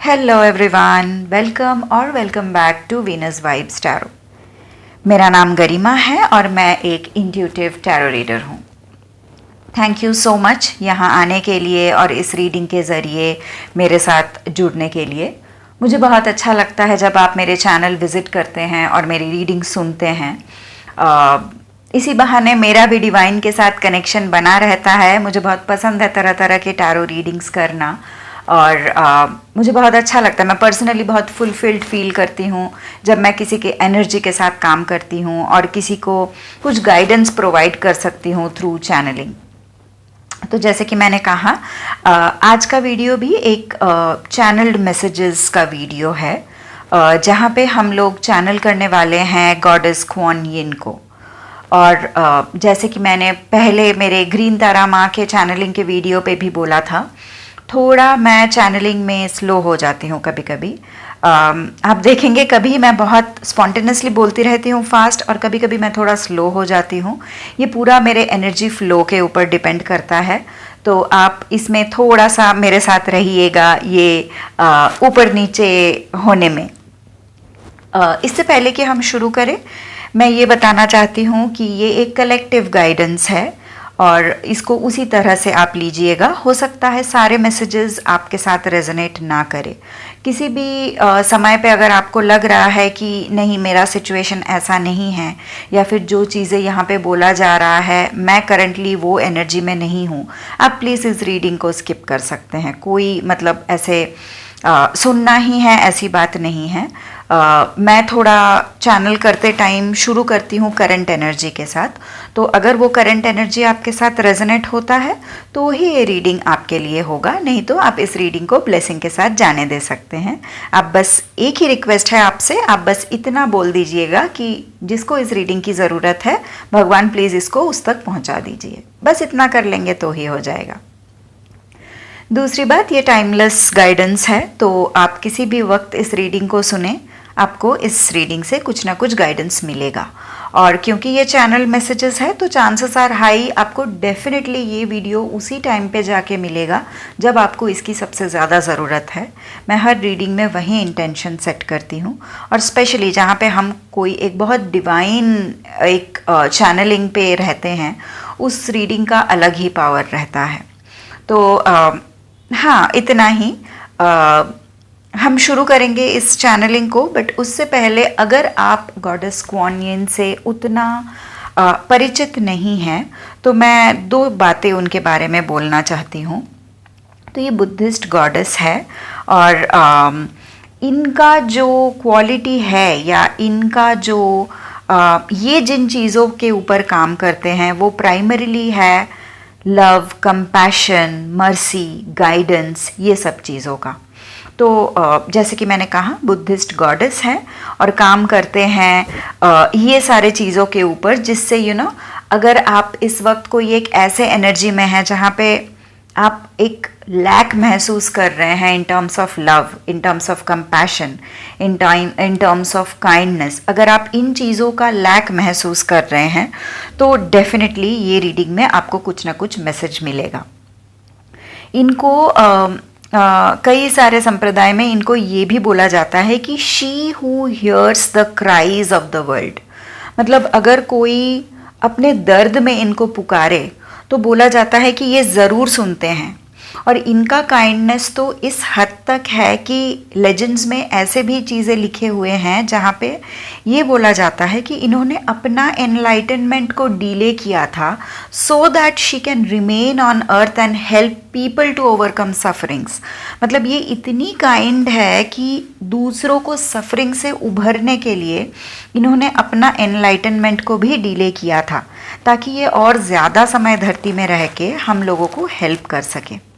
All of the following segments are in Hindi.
Hello everyone, welcome back to Venus vibes tarot. मेरा नाम गरिमा है और मैं एक इंट्यूटिव टैरो रीडर हूँ। थैंक यू सो मच यहाँ आने के लिए और इस रीडिंग के ज़रिए मेरे साथ जुड़ने के लिए। मुझे बहुत अच्छा लगता है जब आप मेरे चैनल विज़िट करते हैं और मेरी रीडिंग सुनते हैं। इसी बहाने मेरा भी डिवाइन के साथ कनेक्शन बना रहता है। मुझे बहुत पसंद है तरह तरह के टैरो रीडिंग्स करना और मुझे बहुत अच्छा लगता है। मैं पर्सनली बहुत फुलफिल्ड फील करती हूँ जब मैं किसी के एनर्जी के साथ काम करती हूँ और किसी को कुछ गाइडेंस प्रोवाइड कर सकती हूँ थ्रू चैनलिंग। तो जैसे कि मैंने कहा, आज का वीडियो भी एक चैनल्ड मैसेजेस का वीडियो है, जहाँ पे हम लोग चैनल करने वाले हैं गॉडेस क्वान यिन को। और जैसे कि मैंने पहले मेरे ग्रीन तारा माँ के चैनलिंग के वीडियो पे भी बोला था, थोड़ा मैं चैनलिंग में स्लो हो जाती हूँ कभी कभी। आप देखेंगे कभी मैं बहुत स्पॉन्टेनियसली बोलती रहती हूँ फास्ट, और कभी कभी मैं थोड़ा स्लो हो जाती हूँ। ये पूरा मेरे एनर्जी फ्लो के ऊपर डिपेंड करता है, तो आप इसमें थोड़ा सा मेरे साथ रहिएगा ये ऊपर नीचे होने में। इससे पहले कि हम शुरू करें, मैं ये बताना चाहती हूँ कि ये एक कलेक्टिव गाइडेंस है और इसको उसी तरह से आप लीजिएगा। हो सकता है सारे मैसेजेस आपके साथ रेजोनेट ना करे। किसी भी समय पे अगर आपको लग रहा है कि नहीं, मेरा सिचुएशन ऐसा नहीं है, या फिर जो चीज़ें यहाँ पे बोला जा रहा है मैं करंटली वो एनर्जी में नहीं हूँ, आप प्लीज़ इस रीडिंग को स्किप कर सकते हैं। कोई मतलब ऐसे सुनना ही है ऐसी बात नहीं है। मैं थोड़ा चैनल करते टाइम शुरू करती हूँ करंट एनर्जी के साथ, तो अगर वो करंट एनर्जी आपके साथ रेजोनेट होता है तो ही ये रीडिंग आपके लिए होगा, नहीं तो आप इस रीडिंग को ब्लेसिंग के साथ जाने दे सकते हैं। आप बस एक ही रिक्वेस्ट है आपसे, आप बस इतना बोल दीजिएगा कि जिसको इस रीडिंग की ज़रूरत है, भगवान प्लीज़ इसको उस तक पहुँचा दीजिए। बस इतना कर लेंगे तो ही हो जाएगा। दूसरी बात, ये टाइमलेस गाइडेंस है, तो आप किसी भी वक्त इस रीडिंग को सुने, आपको इस रीडिंग से कुछ ना कुछ गाइडेंस मिलेगा। और क्योंकि ये चैनल मैसेजेस है तो चांसेस आर हाई आपको डेफिनेटली ये वीडियो उसी टाइम पे जाके मिलेगा जब आपको इसकी सबसे ज़्यादा ज़रूरत है। मैं हर रीडिंग में वही इंटेंशन सेट करती हूँ, और स्पेशली जहाँ पे हम कोई एक बहुत डिवाइन एक चैनलिंग पे रहते हैं, उस रीडिंग का अलग ही पावर रहता है। तो हाँ, इतना ही। हम शुरू करेंगे इस चैनलिंग को, बट उससे पहले अगर आप गॉडेस क्वान यिन से उतना परिचित नहीं हैं तो मैं दो बातें उनके बारे में बोलना चाहती हूँ। तो ये बुद्धिस्ट गॉडेस है और इनका जो क्वालिटी है या इनका जो ये जिन चीज़ों के ऊपर काम करते हैं वो प्राइमरीली है लव, कंपैशन, मर्सी, गाइडेंस, ये सब चीज़ों का। तो जैसे कि मैंने कहा, बुद्धिस्ट गॉडेस हैं और काम करते हैं ये सारे चीज़ों के ऊपर, जिससे अगर आप इस वक्त कोई एक ऐसे एनर्जी में हैं जहाँ पे आप एक लैक महसूस कर रहे हैं in terms of love, in terms of compassion, in terms of kindness, अगर आप इन चीज़ों का लैक महसूस कर रहे हैं तो डेफिनेटली ये रीडिंग में आपको कुछ ना कुछ मैसेज मिलेगा। इनको कई सारे संप्रदाय में इनको ये भी बोला जाता है कि she who hears the cries of the world. मतलब अगर कोई अपने दर्द में इनको पुकारे तो बोला जाता है कि ये ज़रूर सुनते हैं। और इनका काइंडनेस तो इस हद तक है कि लेजेंड्स में ऐसे भी चीज़ें लिखे हुए हैं जहाँ पे ये बोला जाता है कि इन्होंने अपना एनलाइटनमेंट को डिले किया था so that she can remain on earth and help people to overcome sufferings. मतलब ये इतनी काइंड है कि दूसरों को सफरिंग से उभरने के लिए इन्होंने अपना एनलाइटनमेंट को भी डिले किया था, ताकि ये और ज़्यादा समय धरती में रह के हम लोगों को हेल्प कर सके।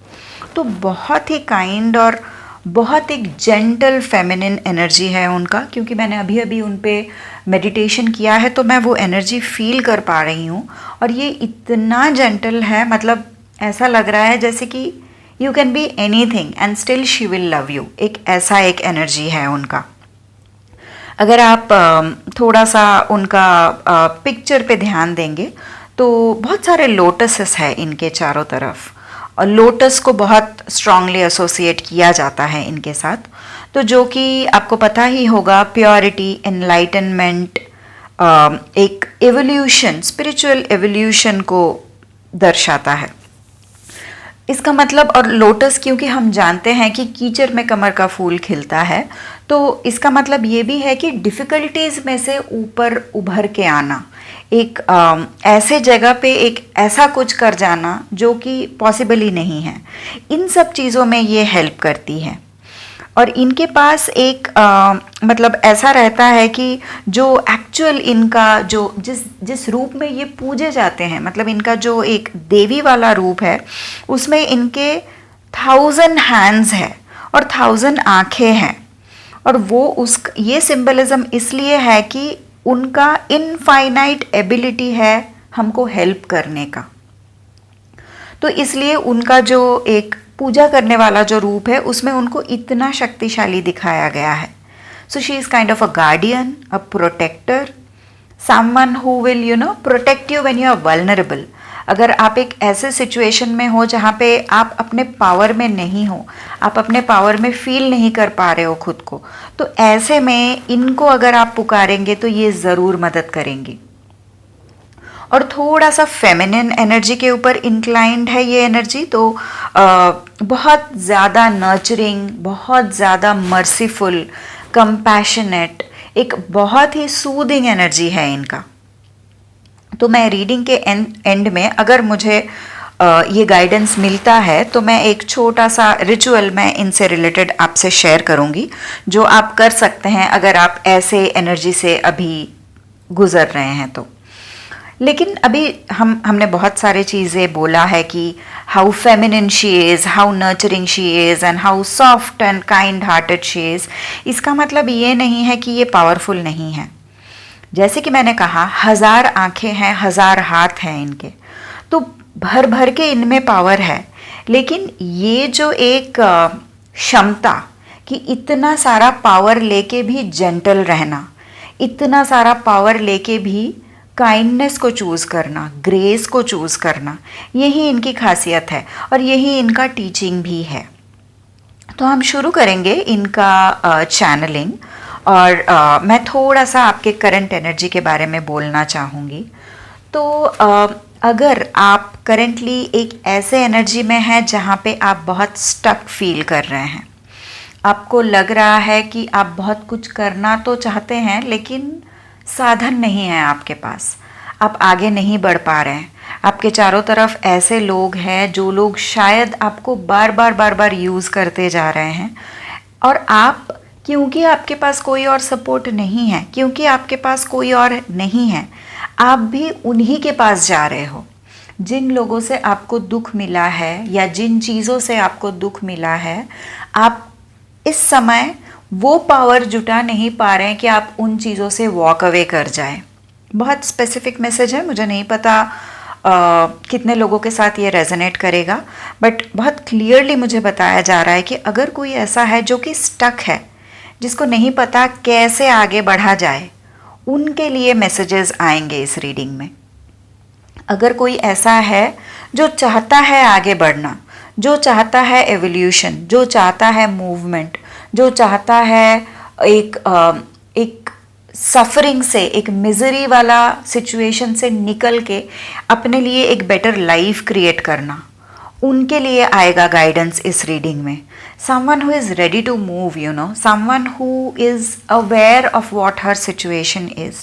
तो बहुत ही काइंड और बहुत एक जेंटल फेमिनिन एनर्जी है उनका। क्योंकि मैंने अभी अभी उन पे मेडिटेशन किया है तो मैं वो एनर्जी फील कर पा रही हूँ, और ये इतना जेंटल है, मतलब ऐसा लग रहा है जैसे कि you can be anything and still she will love you. एक ऐसा एक एनर्जी है उनका। अगर आप थोड़ा सा उनका पिक्चर पे ध्यान देंगे तो बहुत सारे लोटसेस है इनके चारों तरफ, और लोटस को बहुत स्ट्रांगली एसोसिएट किया जाता है इनके साथ। तो जो कि आपको पता ही होगा, प्योरिटी, एनलाइटनमेंट, एक एवोल्यूशन, स्पिरिचुअल एवोल्यूशन को दर्शाता है। इसका मतलब, और लोटस क्योंकि हम जानते हैं कि कीचड़ में कमल का फूल खिलता है, तो इसका मतलब ये भी है कि डिफ़िकल्टीज़ में से ऊपर उभर के आना, एक ऐसे जगह पे एक ऐसा कुछ कर जाना जो कि पॉसिबल ही नहीं है। इन सब चीज़ों में ये हेल्प करती है। और इनके पास एक मतलब ऐसा रहता है कि जो एक्चुअल इनका जो जिस रूप में ये पूजे जाते हैं, मतलब इनका जो एक देवी वाला रूप है, उसमें इनके 1000 हैंड्स है और 1000 आँखें हैं। और वो ये सिंबलिज्म इसलिए है कि उनका इनफाइनाइट एबिलिटी है हमको हेल्प करने का। तो इसलिए उनका जो एक पूजा करने वाला जो रूप है, उसमें उनको इतना शक्तिशाली दिखाया गया है। So she is kind of a guardian, a protector, someone who will protect you when you are vulnerable. अगर आप एक ऐसे सिचुएशन में हो जहाँ पे आप अपने पावर में नहीं हो, आप अपने पावर में फील नहीं कर पा रहे हो खुद को, तो ऐसे में इनको अगर आप पुकारेंगे तो ये ज़रूर मदद करेंगी। और थोड़ा सा फेमिनिन एनर्जी के ऊपर इंक्लाइंड है ये एनर्जी, तो बहुत ज़्यादा नर्चरिंग, बहुत ज़्यादा मर्सीफुल, कंपैशनेट, एक बहुत ही सूदिंग एनर्जी है इनका। तो मैं रीडिंग के एंड में अगर मुझे ये गाइडेंस मिलता है तो मैं एक छोटा सा रिचुअल मैं इनसे रिलेटेड आपसे शेयर करूँगी, जो आप कर सकते हैं अगर आप ऐसे एनर्जी से अभी गुज़र रहे हैं तो। लेकिन अभी हमने बहुत सारे चीज़ें बोला है कि how feminine she is, how nurturing she is and how soft and kind hearted she is. इसका मतलब ये नहीं है कि ये पावरफुल नहीं है। जैसे कि मैंने कहा, 1000 आँखें हैं, 1000 हाथ हैं इनके, तो भर भर के इनमें पावर है। लेकिन ये जो एक क्षमता कि इतना सारा पावर लेके भी जेंटल रहना, इतना सारा पावर लेके भी काइंडनेस को चूज़ करना, ग्रेस को चूज़ करना, यही इनकी खासियत है और यही इनका टीचिंग भी है। तो हम शुरू करेंगे इनका चैनलिंग, और मैं थोड़ा सा आपके करंट एनर्जी के बारे में बोलना चाहूँगी। तो अगर आप करेंटली एक ऐसे एनर्जी में हैं जहाँ पे आप बहुत स्टक फील कर रहे हैं, आपको लग रहा है कि आप बहुत कुछ करना तो चाहते हैं लेकिन साधन नहीं है आपके पास, आप आगे नहीं बढ़ पा रहे हैं, आपके चारों तरफ ऐसे लोग हैं जो लोग शायद आपको बार बार यूज़ करते जा रहे हैं, और आप, क्योंकि आपके पास कोई और सपोर्ट नहीं है, क्योंकि आपके पास कोई और नहीं है, आप भी उन्हीं के पास जा रहे हो। जिन लोगों से आपको दुख मिला है या जिन चीज़ों से आपको दुख मिला है, आप इस समय वो पावर जुटा नहीं पा रहे हैं कि आप उन चीज़ों से वॉक अवे कर जाएं। बहुत स्पेसिफिक मैसेज है, मुझे नहीं पता कितने लोगों के साथ ये रेजोनेट करेगा, बट बहुत क्लियरली मुझे बताया जा रहा है कि अगर कोई ऐसा है जो कि स्टक है, जिसको नहीं पता कैसे आगे बढ़ा जाए, उनके लिए मैसेजेस आएंगे इस रीडिंग में। अगर कोई ऐसा है जो चाहता है आगे बढ़ना, जो चाहता है एवोल्यूशन, जो चाहता है मूवमेंट, जो चाहता है एक सफरिंग से, एक मिजरी वाला सिचुएशन से निकल के अपने लिए एक बेटर लाइफ क्रिएट करना, उनके लिए आएगा गाइडेंस इस रीडिंग में। Someone who is ready to move, someone who is aware of what her situation is,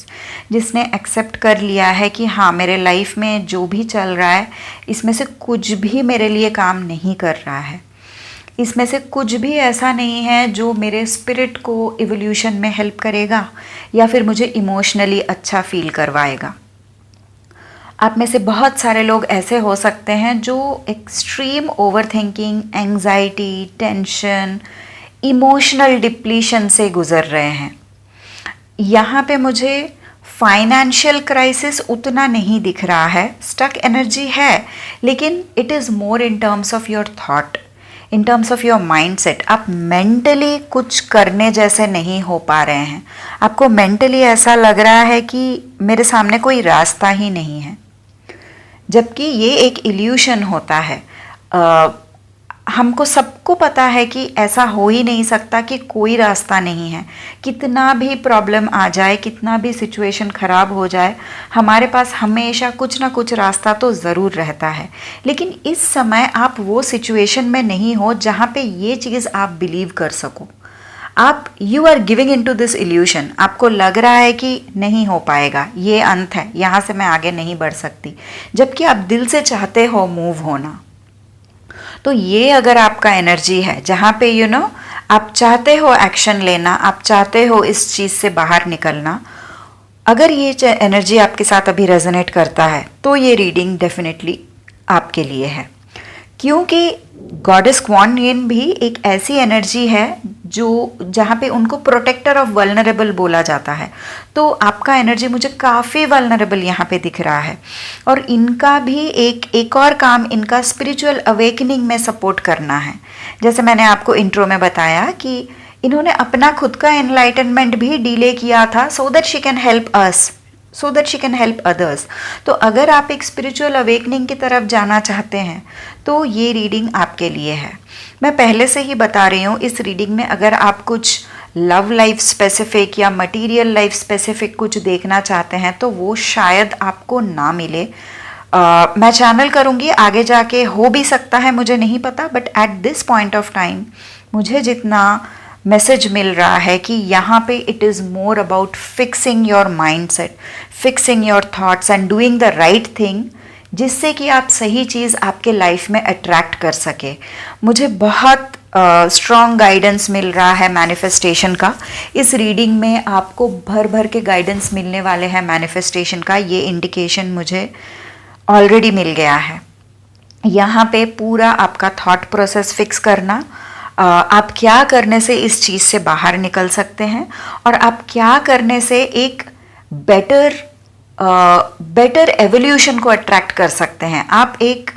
जिसने एक्सेप्ट कर लिया है कि हाँ, मेरे लाइफ में जो भी चल रहा है, इसमें से कुछ भी मेरे लिए काम नहीं कर रहा है, इसमें से कुछ भी ऐसा नहीं है जो मेरे स्पिरिट को इवोल्यूशन में हेल्प करेगा या फिर मुझे इमोशनली अच्छा फील करवाएगा। आप में से बहुत सारे लोग ऐसे हो सकते हैं जो extreme overthinking, anxiety, tension, emotional depletion से गुज़र रहे हैं। यहाँ पे मुझे फाइनेंशियल क्राइसिस उतना नहीं दिख रहा है, स्टक एनर्जी है, लेकिन it is more in terms of your thought, in terms of your mind set. आप मेंटली कुछ करने जैसे नहीं हो पा रहे हैं, आपको मेंटली ऐसा लग रहा है कि मेरे सामने कोई रास्ता ही नहीं है, जबकि ये एक इल्यूशन होता है। हमको सबको पता है कि ऐसा हो ही नहीं सकता कि कोई रास्ता नहीं है। कितना भी प्रॉब्लम आ जाए, कितना भी सिचुएशन ख़राब हो जाए, हमारे पास हमेशा कुछ ना कुछ रास्ता तो ज़रूर रहता है। लेकिन इस समय आप वो सिचुएशन में नहीं हो जहाँ पे ये चीज़ आप बिलीव कर सको। आप you are giving in to this illusion, आपको लग रहा है कि नहीं हो पाएगा, ये अंत है, यहाँ से मैं आगे नहीं बढ़ सकती, जबकि आप दिल से चाहते हो मूव होना। तो ये अगर आपका एनर्जी है जहाँ पे आप चाहते हो एक्शन लेना, आप चाहते हो इस चीज़ से बाहर निकलना, अगर ये एनर्जी आपके साथ अभी रेजोनेट करता है तो ये रीडिंग डेफिनेटली आपके लिए है। क्योंकि गॉडेस क्वान यिन भी एक ऐसी एनर्जी है जो जहाँ पे उनको प्रोटेक्टर ऑफ वल्नरेबल बोला जाता है। तो आपका एनर्जी मुझे काफ़ी वल्नरेबल यहाँ पे दिख रहा है। और इनका भी एक और काम इनका स्पिरिचुअल अवेकनिंग में सपोर्ट करना है। जैसे मैंने आपको इंट्रो में बताया कि इन्होंने अपना खुद का एनलाइटनमेंट भी डिले किया था so that she can help us, so that she can help others. तो अगर आप एक स्पिरिचुअल अवेकनिंग की तरफ जाना चाहते हैं तो ये रीडिंग आपके लिए है। मैं पहले से ही बता रही हूँ, इस रीडिंग में अगर आप कुछ लव लाइफ स्पेसिफिक या मटेरियल लाइफ स्पेसिफिक कुछ देखना चाहते हैं तो वो शायद आपको ना मिले। मैं चैनल करूँगी आगे जाके, हो भी सकता है, मुझे नहीं पता, but at this point of time मुझे जितना मैसेज मिल रहा है कि यहाँ पे it is more about fixing your mindset, fixing your thoughts and doing the right thing, जिससे कि आप सही चीज़ आपके लाइफ में अट्रैक्ट कर सके। मुझे बहुत स्ट्रॉन्ग गाइडेंस मिल रहा है मैनिफेस्टेशन का। इस रीडिंग में आपको भर भर के गाइडेंस मिलने वाले हैं मैनिफेस्टेशन का, ये इंडिकेशन मुझे ऑलरेडी मिल गया है। यहाँ पे पूरा आपका थॉट प्रोसेस फिक्स करना, आप क्या करने से इस चीज़ से बाहर निकल सकते हैं और आप क्या करने से एक बेटर एवोल्यूशन को अट्रैक्ट कर सकते हैं, आप एक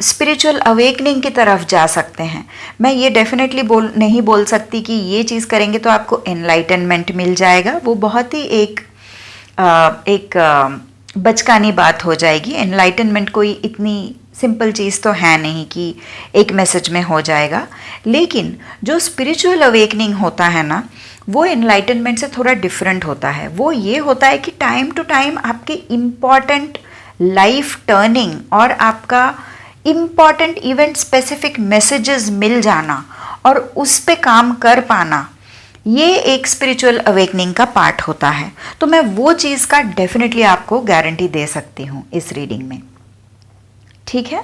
स्पिरिचुअल अवेकनिंग की तरफ जा सकते हैं। मैं ये डेफिनेटली नहीं बोल सकती कि ये चीज़ करेंगे तो आपको एनलाइटनमेंट मिल जाएगा, वो बहुत ही एक बचकानी बात हो जाएगी। एनलाइटनमेंट कोई इतनी सिंपल चीज़ तो है नहीं कि एक मैसेज में हो जाएगा। लेकिन जो स्पिरिचुअल अवेकनिंग होता है ना, वो एनलाइटनमेंट से थोड़ा डिफरेंट होता है। वो ये होता है कि टाइम टू टाइम आपके इम्पॉर्टेंट लाइफ टर्निंग और आपका इम्पॉर्टेंट इवेंट स्पेसिफिक मैसेजेस मिल जाना और उस पे काम कर पाना, ये एक स्पिरिचुअल अवेकनिंग का पार्ट होता है। तो मैं वो चीज़ का डेफिनेटली आपको गारंटी दे सकती हूँ इस रीडिंग में, ठीक है।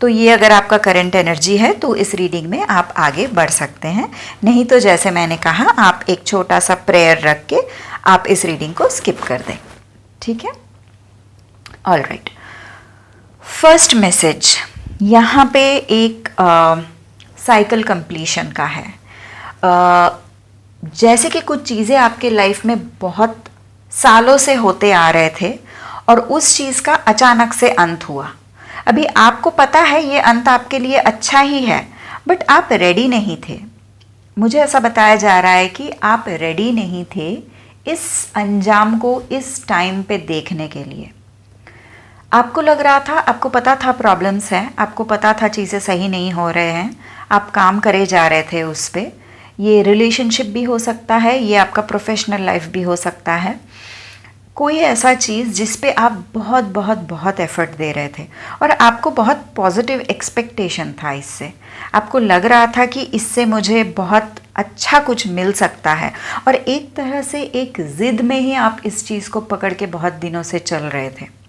तो ये अगर आपका करंट एनर्जी है तो इस रीडिंग में आप आगे बढ़ सकते हैं, नहीं तो जैसे मैंने कहा आप एक छोटा सा प्रेयर रख के आप इस रीडिंग को स्किप कर दें, ठीक है। ऑल राइट, फर्स्ट मैसेज यहाँ पे एक साइकिल कंप्लीशन का है। जैसे कि कुछ चीज़ें आपके लाइफ में बहुत सालों से होते आ रहे थे और उस चीज़ का अचानक से अंत हुआ। अभी आपको पता है ये अंत आपके लिए अच्छा ही है, बट आप रेडी नहीं थे। मुझे ऐसा बताया जा रहा है कि आप रेडी नहीं थे इस अंजाम को इस टाइम पे देखने के लिए। आपको लग रहा था, आपको पता था प्रॉब्लम्स हैं, आपको पता था चीज़ें सही नहीं हो रहे हैं, आप काम करे जा रहे थे उस पर। ये रिलेशनशिप भी हो सकता है, ये आपका प्रोफेशनल लाइफ भी हो सकता है, कोई ऐसा चीज़ जिस पे आप बहुत बहुत बहुत एफर्ट दे रहे थे और आपको बहुत पॉजिटिव एक्सपेक्टेशन था इससे। आपको लग रहा था कि इससे मुझे बहुत अच्छा कुछ मिल सकता है और एक तरह से एक ज़िद में ही आप इस चीज़ को पकड़ के बहुत दिनों से चल रहे थे।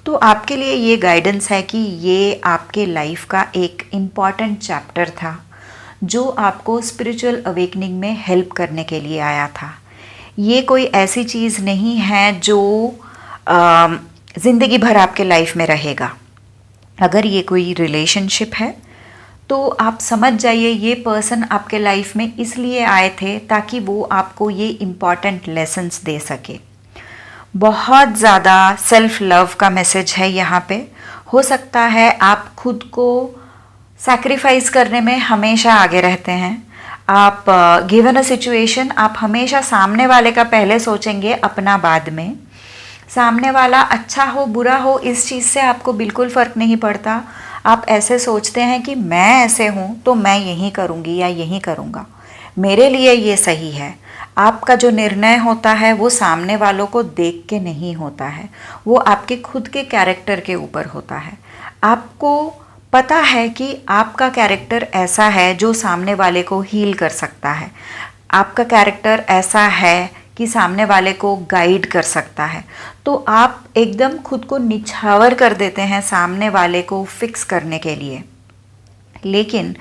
तो आपके लिए ये गाइडेंस है कि ये आपके लाइफ का एक इम्पॉर्टेंट चैप्टर था जो आपको स्पिरिचुअल अवेकनिंग में हेल्प करने के लिए आया था। ये कोई ऐसी चीज़ नहीं है जो ज़िंदगी भर आपके लाइफ में रहेगा। अगर ये कोई रिलेशनशिप है तो आप समझ जाइए ये पर्सन आपके लाइफ में इसलिए आए थे ताकि वो आपको ये इम्पॉर्टेंट लेसन्स दे सके। बहुत ज़्यादा सेल्फ लव का मैसेज है यहाँ पे। हो सकता है आप खुद को सैक्रिफाइस करने में हमेशा आगे रहते हैं। आप गिवन अ सिचुएशन आप हमेशा सामने वाले का पहले सोचेंगे, अपना बाद में। सामने वाला अच्छा हो बुरा हो इस चीज़ से आपको बिल्कुल फ़र्क नहीं पड़ता। आप ऐसे सोचते हैं कि मैं ऐसे हूँ तो मैं यही करूँगी या यही करूँगा, मेरे लिए ये सही है। आपका जो निर्णय होता है वो सामने वालों को देख के नहीं होता है, वो आपके खुद के कैरेक्टर के ऊपर होता है। आपको पता है कि आपका कैरेक्टर ऐसा है जो सामने वाले को हील कर सकता है, आपका कैरेक्टर ऐसा है कि सामने वाले को गाइड कर सकता है, तो आप एकदम खुद को निछावर कर देते हैं सामने वाले को फिक्स करने के लिए। लेकिन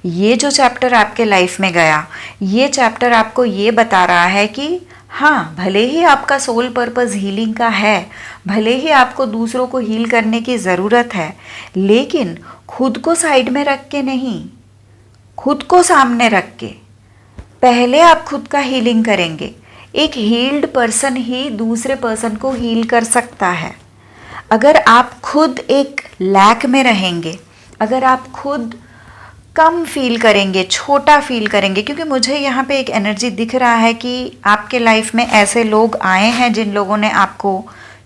ये जो चैप्टर आपके लाइफ में गया, ये चैप्टर आपको ये बता रहा है कि हाँ, भले ही आपका सोल पर्पस हीलिंग का है, भले ही आपको दूसरों को हील करने की ज़रूरत है, लेकिन खुद को साइड में रख के नहीं, खुद को सामने रख के पहले आप खुद का हीलिंग करेंगे। एक हील्ड पर्सन ही दूसरे पर्सन को हील कर सकता है। अगर आप खुद एक लैक में रहेंगे, अगर आप खुद कम फील करेंगे, छोटा फील करेंगे, क्योंकि मुझे यहाँ पे एक एनर्जी दिख रहा है कि आपके लाइफ में ऐसे लोग आए हैं जिन लोगों ने आपको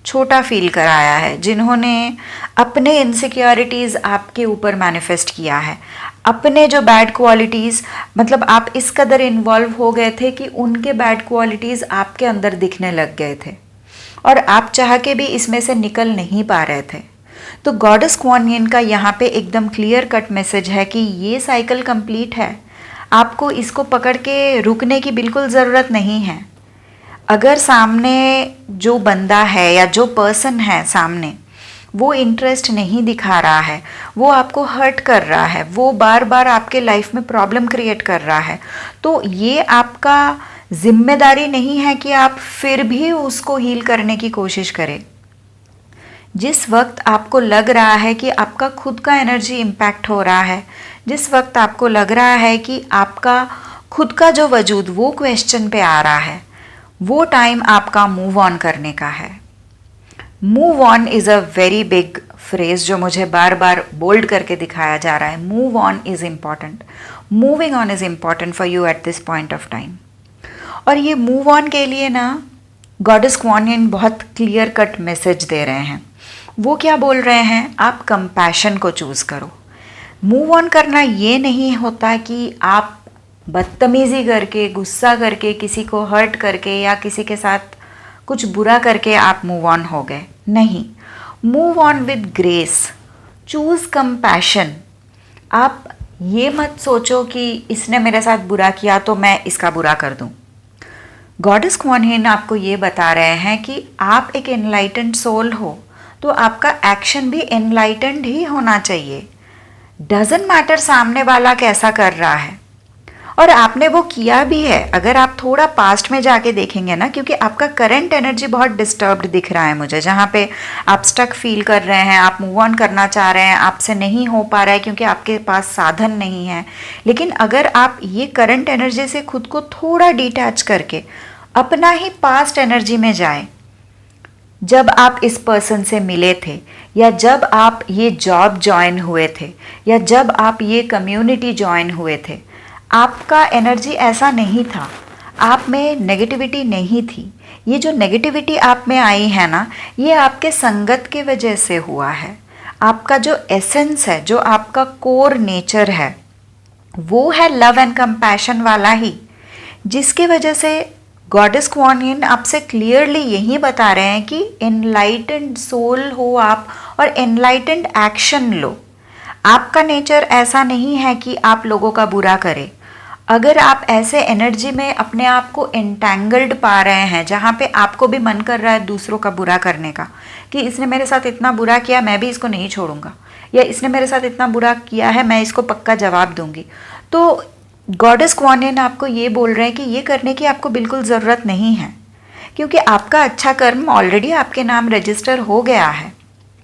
छोटा फील कराया है, जिन्होंने अपने इनसिक्योरिटीज़ आपके ऊपर मैनिफेस्ट किया है, अपने जो बैड क्वालिटीज़, मतलब आप इस कदर इन्वॉल्व हो गए थे कि उनके बैड क्वालिटीज़ आपके अंदर दिखने लग गए थे और आप चाह के भी इसमें से निकल नहीं पा रहे थे। तो गॉडेस कुआन यिन का यहाँ पे एकदम क्लियर कट मैसेज है कि ये साइकिल कंप्लीट है, आपको इसको पकड़ के रुकने की बिल्कुल ज़रूरत नहीं है। अगर सामने जो बंदा है या जो पर्सन है सामने, वो इंटरेस्ट नहीं दिखा रहा है, वो आपको हर्ट कर रहा है, वो बार बार आपके लाइफ में प्रॉब्लम क्रिएट कर रहा है, तो ये आपका जिम्मेदारी नहीं है कि आप फिर भी उसको हील करने की कोशिश करें। जिस वक्त आपको लग रहा है कि आपका खुद का एनर्जी इम्पैक्ट हो रहा है, जिस वक्त आपको लग रहा है कि आपका खुद का जो वजूद वो क्वेश्चन पे आ रहा है, वो टाइम आपका मूव ऑन करने का है। Move on is a very big phrase जो मुझे बार बार बोल्ड करके दिखाया जा रहा है। Move on is important, moving on is important for you at this point of time. और ये मूव ऑन के लिए ना गॉडेस कुआन यिन बहुत क्लियर कट मैसेज दे रहे हैं। वो क्या बोल रहे हैं, आप कंपैशन को चूज़ करो। मूव ऑन करना ये नहीं होता कि आप बदतमीज़ी करके, गुस्सा करके, किसी को हर्ट करके या किसी के साथ कुछ बुरा करके आप मूव ऑन हो गए। नहीं, move on with grace, choose compassion. आप ये मत सोचो कि इसने मेरे साथ बुरा किया तो मैं इसका बुरा कर दूं। गॉडेस कुआन यिन आपको ये बता रहे हैं कि आप एक एनलाइटेंड सोल हो, तो आपका एक्शन भी एनलाइटेंड ही होना चाहिए। डजंट मैटर सामने वाला कैसा कर रहा है, और आपने वो किया भी है। अगर आप थोड़ा पास्ट में जाके देखेंगे ना, क्योंकि आपका करंट एनर्जी बहुत डिस्टर्ब्ड दिख रहा है मुझे, जहाँ पे आप स्टक फील कर रहे हैं, आप मूव ऑन करना चाह रहे हैं, आपसे नहीं हो पा रहा है क्योंकि आपके पास साधन नहीं है। लेकिन अगर आप ये करंट एनर्जी से खुद को थोड़ा डिटैच करके अपना ही पास्ट एनर्जी में जाए, जब आप इस पर्सन से मिले थे, या जब आप ये जॉब ज्वाइन हुए थे, या जब आप ये कम्युनिटी ज्वाइन हुए थे, आपका एनर्जी ऐसा नहीं था, आप में नेगेटिविटी नहीं थी। ये जो नेगेटिविटी आप में आई है ना, ये आपके संगत के वजह से हुआ है। आपका जो एसेंस है, जो आपका कोर नेचर है, वो है लव एंड कंपैशन वाला ही, जिसकी वजह से गॉडेस कुआन यिन आपसे क्लियरली यही बता रहे हैं कि एनलाइटेंड सोल हो आप और एनलाइटेंड एक्शन लो। आपका नेचर ऐसा नहीं है कि आप लोगों का बुरा करें। अगर आप ऐसे एनर्जी में अपने आप को एंटैंगल्ड पा रहे हैं, जहाँ पे आपको भी मन कर रहा है दूसरों का बुरा करने का, कि इसने मेरे साथ इतना बुरा किया, मैं भी इसको नहीं छोड़ूंगा, या इसने मेरे साथ इतना बुरा किया है, मैं इसको पक्का जवाब दूंगी, तो गॉडेस कुआन यिन आपको ये बोल रहे हैं कि ये करने की आपको बिल्कुल ज़रूरत नहीं है, क्योंकि आपका अच्छा कर्म ऑलरेडी आपके नाम रजिस्टर हो गया है।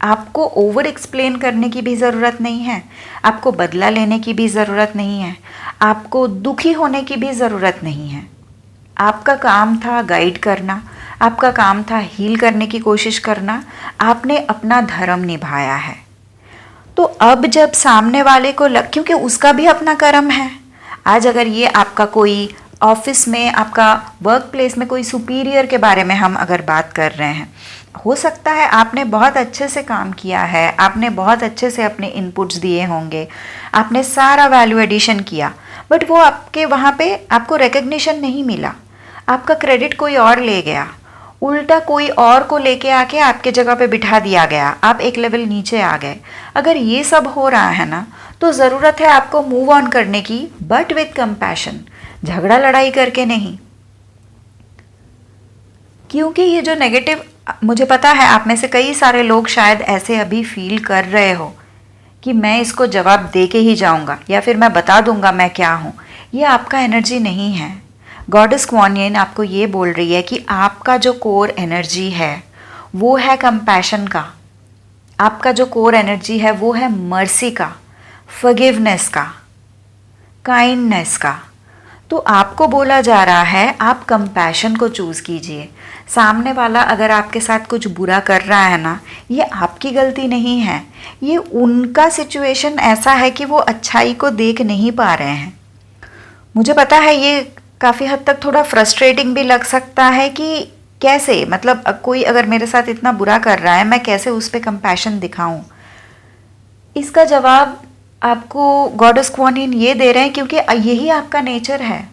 आपको ओवर एक्सप्लेन करने की भी ज़रूरत नहीं है, आपको बदला लेने की भी ज़रूरत नहीं है, आपको दुखी होने की भी ज़रूरत नहीं है। आपका काम था गाइड करना, आपका काम था हील करने की कोशिश करना, आपने अपना धर्म निभाया है। तो अब जब सामने वाले को क्योंकि उसका भी अपना कर्म है, आज अगर ये आपका कोई ऑफिस में, आपका वर्क प्लेस में कोई सुपीरियर के बारे में हम अगर बात कर रहे हैं, हो सकता है आपने बहुत अच्छे से काम किया है, आपने बहुत अच्छे से अपने इनपुट्स दिए होंगे, आपने सारा वैल्यू एडिशन किया, बट वो आपके वहाँ पे आपको रिकग्निशन नहीं मिला, आपका क्रेडिट कोई और ले गया, उल्टा कोई और को लेके आके आपके जगह पे बिठा दिया गया, आप एक लेवल नीचे आ गए। अगर ये सब हो रहा है ना, तो ज़रूरत है आपको मूव ऑन करने की, बट विथ कंपैशन, झगड़ा लड़ाई करके नहीं। क्योंकि ये जो नेगेटिव, मुझे पता है आप में से कई सारे लोग शायद ऐसे अभी फील कर रहे हो कि मैं इसको जवाब दे के ही जाऊंगा या फिर मैं बता दूंगा मैं क्या हूँ। ये आपका एनर्जी नहीं है। गॉडेस कुआन यिन आपको ये बोल रही है कि आपका जो कोर एनर्जी है वो है कंपैशन का, आपका जो कोर एनर्जी है वो है मर्सी का, फॉरगिवनेस का, काइंडनेस का। तो आपको बोला जा रहा है आप कंपैशन को चूज़ कीजिए। सामने वाला अगर आपके साथ कुछ बुरा कर रहा है ना, ये आपकी गलती नहीं है, ये उनका सिचुएशन ऐसा है कि वो अच्छाई को देख नहीं पा रहे हैं। मुझे पता है ये काफ़ी हद तक थोड़ा फ्रस्ट्रेटिंग भी लग सकता है कि कैसे, मतलब कोई अगर मेरे साथ इतना बुरा कर रहा है, मैं कैसे उस पर कंपैशन दिखाऊं। इसका जवाब आपको गॉडेस कुआन यिन ये दे रहे हैं क्योंकि यही आपका नेचर है,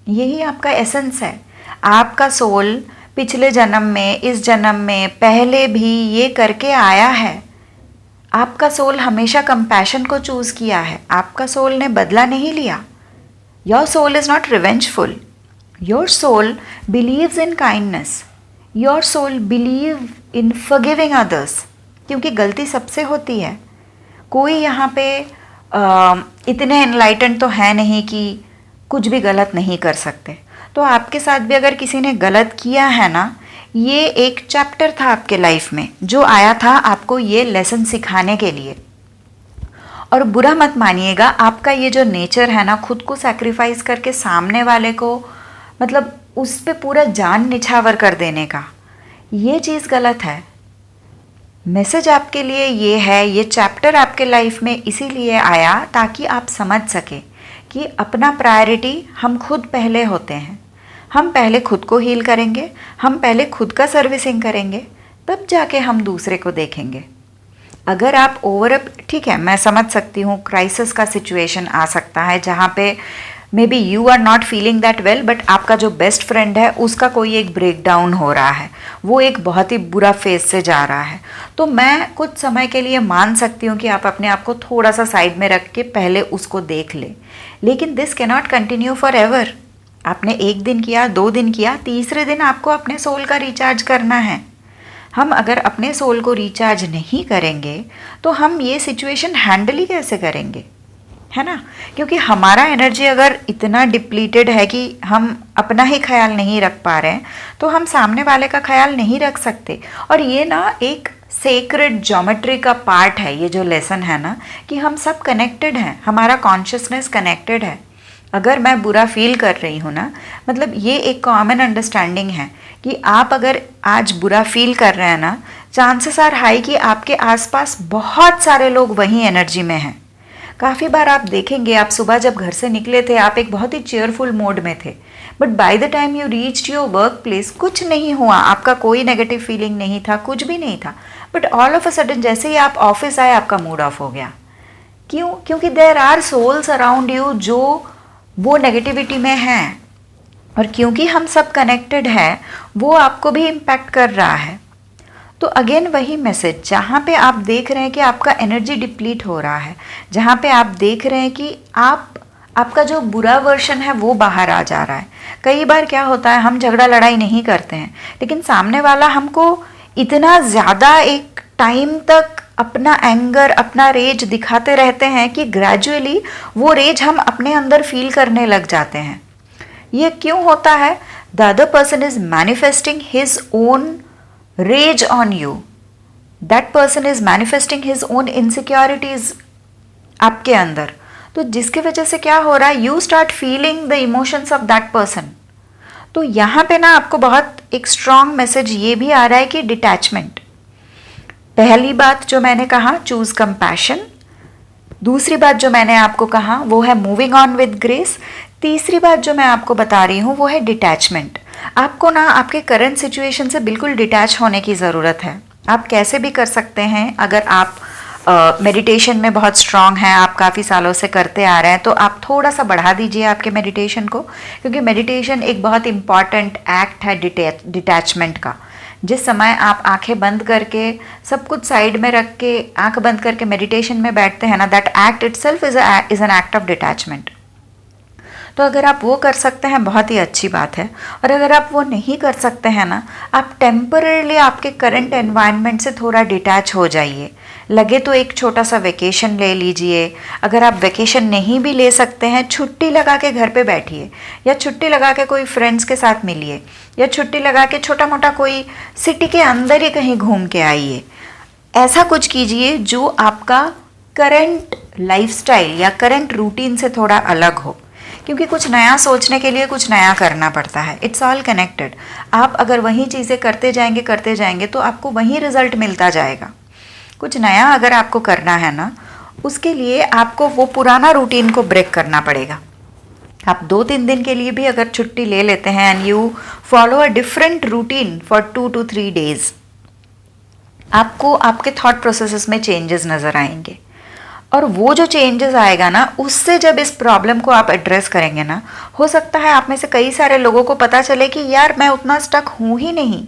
यही आपका एसेंस है। आपका सोल पिछले जन्म में, इस जन्म में, पहले भी ये करके आया है। आपका सोल हमेशा कंपैशन को चूज़ किया है, आपका सोल ने बदला नहीं लिया। Your soul is not revengeful, your soul believes in kindness, your soul believe in forgiving others, क्योंकि गलती सबसे होती है। कोई यहाँ पे इतने एनलाइटेंड तो है नहीं कि कुछ भी गलत नहीं कर सकते। तो आपके साथ भी अगर किसी ने गलत किया है ना, ये एक चैप्टर था आपके लाइफ में जो आया था आपको ये लेसन सिखाने के लिए। और बुरा मत मानिएगा, आपका ये जो नेचर है ना, खुद को सैक्रिफाइस करके सामने वाले को, मतलब उस पे पूरा जान निछावर कर देने का, ये चीज़ गलत है। मैसेज आपके लिए ये है, ये चैप्टर आपके लाइफ में इसीलिए आया ताकि आप समझ सके कि अपना प्रायोरिटी हम खुद पहले होते हैं। हम पहले खुद को हील करेंगे, हम पहले खुद का सर्विसिंग करेंगे, तब जाके हम दूसरे को देखेंगे। अगर आप ठीक है, मैं समझ सकती हूँ क्राइसिस का सिचुएशन आ सकता है जहाँ पे maybe you are not feeling that well, but आपका जो बेस्ट फ्रेंड है उसका कोई एक ब्रेक डाउन हो रहा है, वो एक बहुत ही बुरा फेज से जा रहा है। तो मैं कुछ समय के लिए मान सकती हूँ कि आप अपने आप को थोड़ा सा साइड में रख के पहले उसको देख ले, लेकिन this can not continue for ever. आपने 1 दिन किया, 2 दिन किया, तीसरे दिन आपको अपने सोल का रिचार्ज करना है। हम अगर अपने सोल को रिचार्ज नहीं करेंगे तो हम ये सिचुएशन हैंडल ही कैसे करेंगे, है ना? क्योंकि हमारा एनर्जी अगर इतना डिप्लीटेड है कि हम अपना ही ख्याल नहीं रख पा रहे हैं, तो हम सामने वाले का ख्याल नहीं रख सकते। और ये ना एक सेक्रेड ज्योमेट्री का पार्ट है, ये जो लेसन है ना, कि हम सब कनेक्टेड हैं, हमारा कॉन्शियसनेस कनेक्टेड है। अगर मैं बुरा फील कर रही हूँ ना, मतलब ये एक कॉमन अंडरस्टैंडिंग है कि आप अगर आज बुरा फील कर रहे हैं ना, चांसेस आर हाई कि आपके आसपास बहुत सारे लोग वही एनर्जी में हैं। काफ़ी बार आप देखेंगे, आप सुबह जब घर से निकले थे आप एक बहुत ही चेयरफुल मोड में थे, but by the time you reached your work place कुछ नहीं हुआ, आपका कोई नेगेटिव फीलिंग नहीं था, कुछ भी नहीं था, but all of a sudden जैसे ही आप ऑफिस आए आपका मूड ऑफ हो गया। क्यों? क्योंकि there are souls around you जो वो नेगेटिविटी में हैं, और क्योंकि हम सब कनेक्टेड हैं वो आपको भी इम्पैक्ट कर रहा है। तो अगेन वही मैसेज, जहाँ पे आप देख रहे हैं कि आपका एनर्जी डिप्लीट हो रहा है, जहाँ पे आप देख रहे हैं कि आपका जो बुरा वर्जन है वो बाहर आ जा रहा है। कई बार क्या होता है, हम झगड़ा लड़ाई नहीं करते हैं, लेकिन सामने वाला हमको इतना ज़्यादा एक टाइम तक अपना एंगर, अपना रेज दिखाते रहते हैं कि ग्रेजुअली वो रेज हम अपने अंदर फील करने लग जाते हैं। ये क्यों होता है? The other person is manifesting his own rage on you, that person is manifesting his own insecurities आपके अंदर। तो जिसकी वजह से क्या हो रहा है, you start feeling the emotions of that person। तो यहाँ पे ना आपको बहुत एक स्ट्रॉन्ग मैसेज ये भी आ रहा है कि डिटैचमेंट। पहली बात जो मैंने कहा, चूज कंपैशन। दूसरी बात जो मैंने आपको कहा वो है मूविंग ऑन विद ग्रेस। तीसरी बात जो मैं आपको बता रही हूँ वो है डिटैचमेंट। आपको ना आपके करंट सिचुएशन से बिल्कुल डिटैच होने की ज़रूरत है। आप कैसे भी कर सकते हैं, अगर आप मेडिटेशन में बहुत स्ट्रांग हैं, आप काफ़ी सालों से करते आ रहे हैं, तो आप थोड़ा सा बढ़ा दीजिए आपके मेडिटेशन को, क्योंकि मेडिटेशन एक बहुत इम्पॉर्टेंट एक्ट है डिटैचमेंट का। जिस समय आप आंखें बंद करके सब कुछ साइड में रख के आंख बंद करके मेडिटेशन में बैठते हैं ना, that act itself is an act of detachment. तो अगर आप वो कर सकते हैं बहुत ही अच्छी बात है। और अगर आप वो नहीं कर सकते हैं ना, आप टेम्पररली आपके करंट एनवायरनमेंट से थोड़ा डिटैच हो जाइए। लगे तो एक छोटा सा वेकेशन ले लीजिए। अगर आप वेकेशन नहीं भी ले सकते हैं, छुट्टी लगा के घर पे बैठिए, या छुट्टी लगा के कोई फ्रेंड्स के साथ मिलिए, या छुट्टी लगा के छोटा मोटा कोई सिटी के अंदर ही कहीं घूम के आइए। ऐसा कुछ कीजिए जो आपका करंट लाइफस्टाइल या करंट रूटीन से थोड़ा अलग हो, क्योंकि कुछ नया सोचने के लिए कुछ नया करना पड़ता है। It's all connected. आप अगर वही चीज़ें करते जाएंगे तो आपको वही रिजल्ट मिलता जाएगा। कुछ नया अगर आपको करना है ना, उसके लिए आपको वो पुराना रूटीन को ब्रेक करना पड़ेगा। आप 2-3 दिन के लिए भी अगर छुट्टी ले लेते हैं and you follow a different routine for 2 to 3 days, आपको आपके थॉट प्रोसेसेस में चेंजेस नज़र आएंगे। और वो जो चेंजेस आएगा ना, उससे जब इस प्रॉब्लम को आप एड्रेस करेंगे ना, हो सकता है आप में से कई सारे लोगों को पता चले कि यार मैं उतना स्टक हूँ ही नहीं,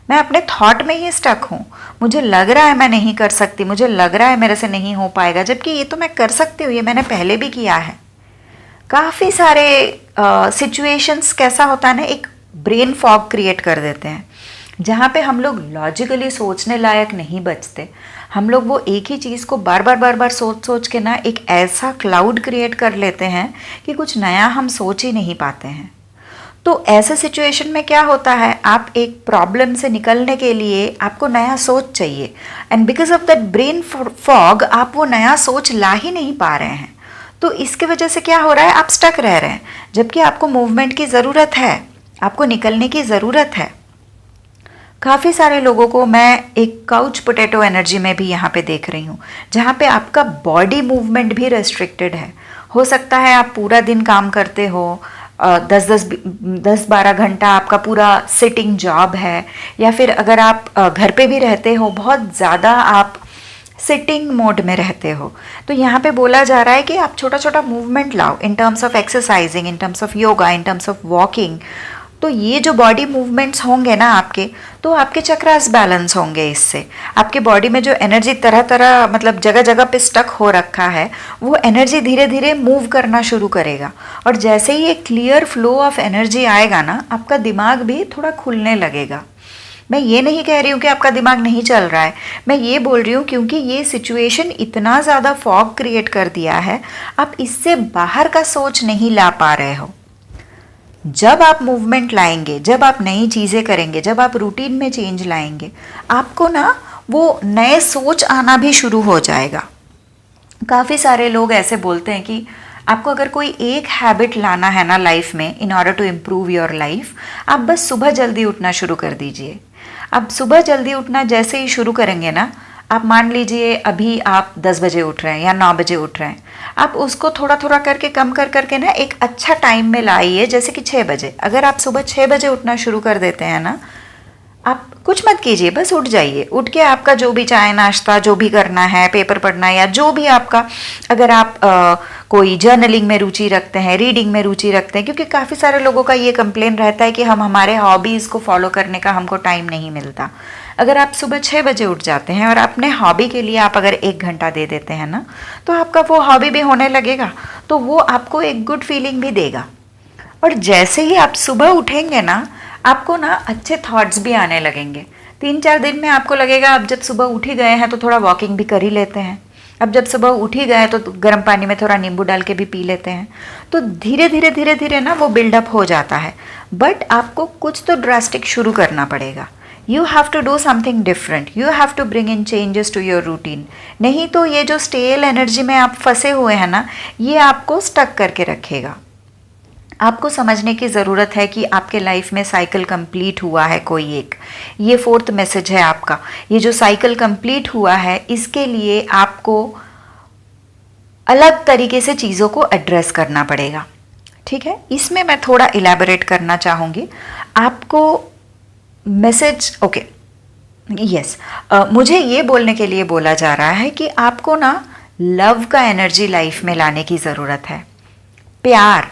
मैं अपने थॉट में ही स्टक हूँ। मुझे लग रहा है मैं नहीं कर सकती, मुझे लग रहा है मेरे से नहीं हो पाएगा, जबकि ये तो मैं कर सकती हूँ, ये मैंने पहले भी किया है। काफ़ी सारे सिचुएशंस कैसा होता है ना, एक ब्रेन फॉग क्रिएट कर देते हैं, जहाँ पे हम लोग लॉजिकली सोचने लायक नहीं बचते। हम लोग वो एक ही चीज़ को बार बार सोच के ना एक ऐसा क्लाउड क्रिएट कर लेते हैं कि कुछ नया हम सोच ही नहीं पाते हैं। तो ऐसे सिचुएशन में क्या होता है, आप एक प्रॉब्लम से निकलने के लिए आपको नया सोच चाहिए, and because of that brain fog आप वो नया सोच ला ही नहीं पा रहे हैं। तो इसके वजह से क्या हो रहा है, आप स्टक रह रहे हैं, जबकि आपको मूवमेंट की ज़रूरत है, आपको निकलने की ज़रूरत है। काफ़ी सारे लोगों को मैं एक काउच पोटैटो एनर्जी में भी यहाँ पे देख रही हूँ, जहाँ पे आपका बॉडी मूवमेंट भी रेस्ट्रिक्टेड है। हो सकता है आप पूरा दिन काम करते हो, 10-12 घंटा आपका पूरा सिटिंग जॉब है, या फिर अगर आप घर पे भी रहते हो, बहुत ज़्यादा आप सिटिंग मोड में रहते हो। तो यहाँ पे बोला जा रहा है कि आप छोटा छोटा मूवमेंट लाओ, in terms of exercising, in terms of yoga, in terms of walking. तो ये जो बॉडी मूवमेंट्स होंगे ना आपके, तो आपके चक्रास बैलेंस होंगे। इससे आपके बॉडी में जो एनर्जी तरह तरह मतलब जगह जगह पे स्टक हो रखा है, वो एनर्जी धीरे धीरे मूव करना शुरू करेगा। और जैसे ही एक क्लियर फ्लो ऑफ एनर्जी आएगा ना, आपका दिमाग भी थोड़ा खुलने लगेगा। मैं ये नहीं कह रही हूँ कि आपका दिमाग नहीं चल रहा है, मैं ये बोल रही हूँ क्योंकि ये सिचुएशन इतना ज़्यादा फॉग क्रिएट कर दिया है, आप इससे बाहर का सोच नहीं ला पा रहे हो। जब आप मूवमेंट लाएंगे, जब आप नई चीज़ें करेंगे, जब आप रूटीन में चेंज लाएंगे, आपको ना वो नए सोच आना भी शुरू हो जाएगा। काफ़ी सारे लोग ऐसे बोलते हैं कि आपको अगर कोई एक हैबिट लाना है ना लाइफ में, in order to improve your life, आप बस सुबह जल्दी उठना शुरू कर दीजिए। अब सुबह जल्दी उठना जैसे ही शुरू करेंगे ना, आप मान लीजिए अभी आप 10 बजे उठ रहे हैं या 9 बजे उठ रहे हैं, आप उसको थोड़ा थोड़ा करके कम कर करके ना एक अच्छा टाइम में लाइए, जैसे कि 6 बजे। अगर आप सुबह 6 बजे उठना शुरू कर देते हैं ना, आप कुछ मत कीजिए, बस उठ जाइए। उठ के आपका जो भी चाय नाश्ता जो भी करना है, पेपर पढ़ना या जो भी आपका, अगर आप कोई जर्नलिंग में रुचि रखते हैं, रीडिंग में रुचि रखते हैं, क्योंकि काफ़ी सारे लोगों का ये कंप्लेन रहता है कि हम हमारे हॉबीज़ को फॉलो करने का हमको टाइम नहीं मिलता। अगर आप सुबह 6 बजे उठ जाते हैं और अपने हॉबी के लिए आप अगर 1 घंटा दे देते हैं ना, तो आपका वो हॉबी भी होने लगेगा, तो वो आपको एक गुड फीलिंग भी देगा। और जैसे ही आप सुबह उठेंगे ना, आपको ना अच्छे थॉट्स भी आने लगेंगे। 3-4 दिन में आपको लगेगा अब जब सुबह उठ ही गए हैं तो थोड़ा वॉकिंग भी कर ही लेते हैं, अब जब सुबह उठ ही गए तो गर्म पानी में थोड़ा नींबू डाल के भी पी लेते हैं। तो धीरे धीरे ना वो बिल्डअप हो जाता है। बट आपको कुछ तो ड्रास्टिक शुरू करना पड़ेगा। You have to do something different, you have to bring in changes to your routine. नहीं तो ये जो स्टेल एनर्जी में आप फंसे हुए हैं ना, ये आपको स्टक करके रखेगा। आपको समझने की ज़रूरत है कि आपके लाइफ में साइकिल कंप्लीट हुआ है कोई एक। ये 4th मैसेज है आपका। ये जो साइकिल कंप्लीट हुआ है, इसके लिए आपको अलग तरीके से चीज़ों को एड्रेस करना पड़ेगा। ठीक है, इसमें मैं थोड़ा इलैबोरेट करना चाहूँगी आपको मैसेज। ओके, यस, मुझे ये बोलने के लिए बोला जा रहा है कि आपको ना लव का एनर्जी लाइफ में लाने की ज़रूरत है, प्यार।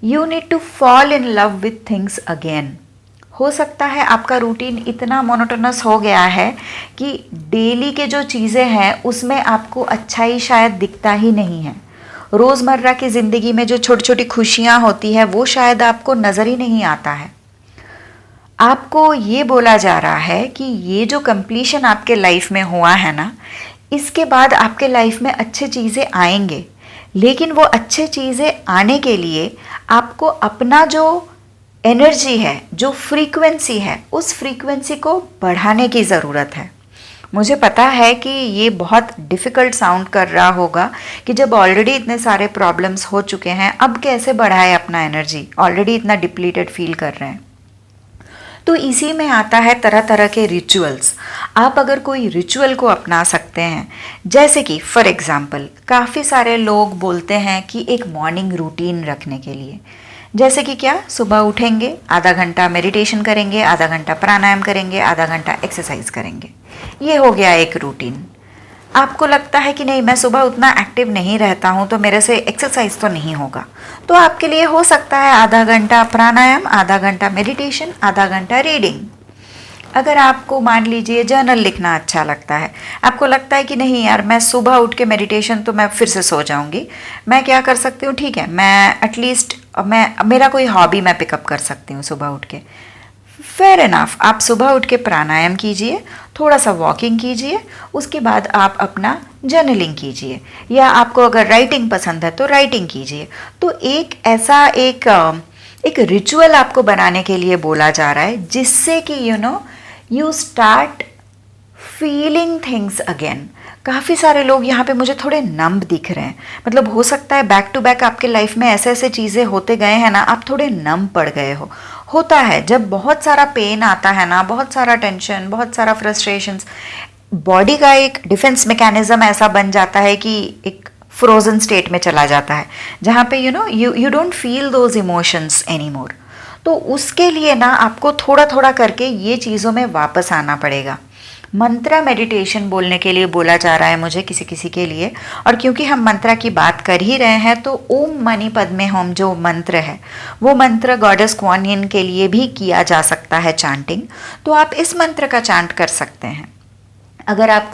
You need to fall in love with things again. हो सकता है आपका रूटीन इतना मोनोटोनस हो गया है कि डेली के जो चीज़ें हैं उसमें आपको अच्छाई शायद दिखता ही नहीं है। रोज़मर्रा की ज़िंदगी में जो छोटी छोटी खुशियाँ होती है वो शायद आपको नज़र ही नहीं आता है। आपको ये बोला जा रहा है कि ये जो कंप्लीशन आपके लाइफ में हुआ है ना, इसके बाद आपके लाइफ में अच्छी चीज़ें आएंगे, लेकिन वो अच्छी चीज़ें आने के लिए आपको अपना जो एनर्जी है, जो फ्रीक्वेंसी है, उस फ्रीक्वेंसी को बढ़ाने की ज़रूरत है। मुझे पता है कि ये बहुत डिफ़िकल्ट साउंड कर रहा होगा कि जब ऑलरेडी इतने सारे प्रॉब्लम्स हो चुके हैं, अब कैसे बढ़ाए अपना एनर्जी, ऑलरेडी इतना डिप्लीटेड फील कर रहे हैं। तो इसी में आता है तरह तरह के रिचुअल्स। आप अगर कोई रिचुअल को अपना सकते हैं, जैसे कि फॉर एग्ज़ाम्पल काफ़ी सारे लोग बोलते हैं कि एक मॉर्निंग रूटीन रखने के लिए, जैसे कि क्या, सुबह उठेंगे, आधा घंटा मेडिटेशन करेंगे, आधा घंटा प्राणायाम करेंगे, आधा घंटा एक्सरसाइज करेंगे। ये हो गया एक रूटीन। आपको लगता है कि नहीं, मैं सुबह उतना एक्टिव नहीं रहता हूँ तो मेरे से एक्सरसाइज तो नहीं होगा, तो आपके लिए हो सकता है आधा घंटा प्राणायाम, आधा घंटा मेडिटेशन, आधा घंटा रीडिंग। अगर आपको मान लीजिए जर्नल लिखना अच्छा लगता है, आपको लगता है कि नहीं यार मैं सुबह उठ के मेडिटेशन तो मैं फिर से सो जाऊंगी, मैं क्या कर सकती हूँ, ठीक है मैं एटलीस्ट मेरा कोई हॉबी मैं पिकअप कर सकती हूँ सुबह उठ के, फेयर इनफ। आप सुबह उठ के प्राणायाम कीजिए, थोड़ा सा वॉकिंग कीजिए, उसके बाद आप अपना जर्नलिंग कीजिए, या आपको अगर राइटिंग पसंद है तो राइटिंग कीजिए। तो एक ऐसा एक रिचुअल आपको बनाने के लिए बोला जा रहा है, जिससे कि you start feeling things again. काफ़ी सारे लोग यहाँ पे मुझे थोड़े नंब दिख रहे हैं, मतलब हो सकता है बैक टू बैक आपके लाइफ में ऐसे ऐसे चीज़ें होते गए हैं ना, आप थोड़े नंब पड़ गए हो। होता है जब बहुत सारा पेन आता है ना, बहुत सारा टेंशन, बहुत सारा फ्रस्ट्रेशंस, बॉडी का एक डिफेंस मैकेनिज्म ऐसा बन जाता है कि एक फ्रोजन स्टेट में चला जाता है, जहाँ पे you don't feel those emotions any more. तो उसके लिए ना आपको थोड़ा थोड़ा करके ये चीज़ों में वापस आना पड़ेगा। मंत्रा मेडिटेशन बोलने के लिए बोला जा रहा है मुझे किसी किसी के लिए, और क्योंकि हम मंत्रा की बात कर ही रहे हैं तो ओम मणि पद्मे होम जो मंत्र है, वो मंत्र गॉडेस कुआन इन के लिए भी किया जा सकता है चांटिंग। तो आप इस मंत्र का चांट कर सकते हैं। अगर आप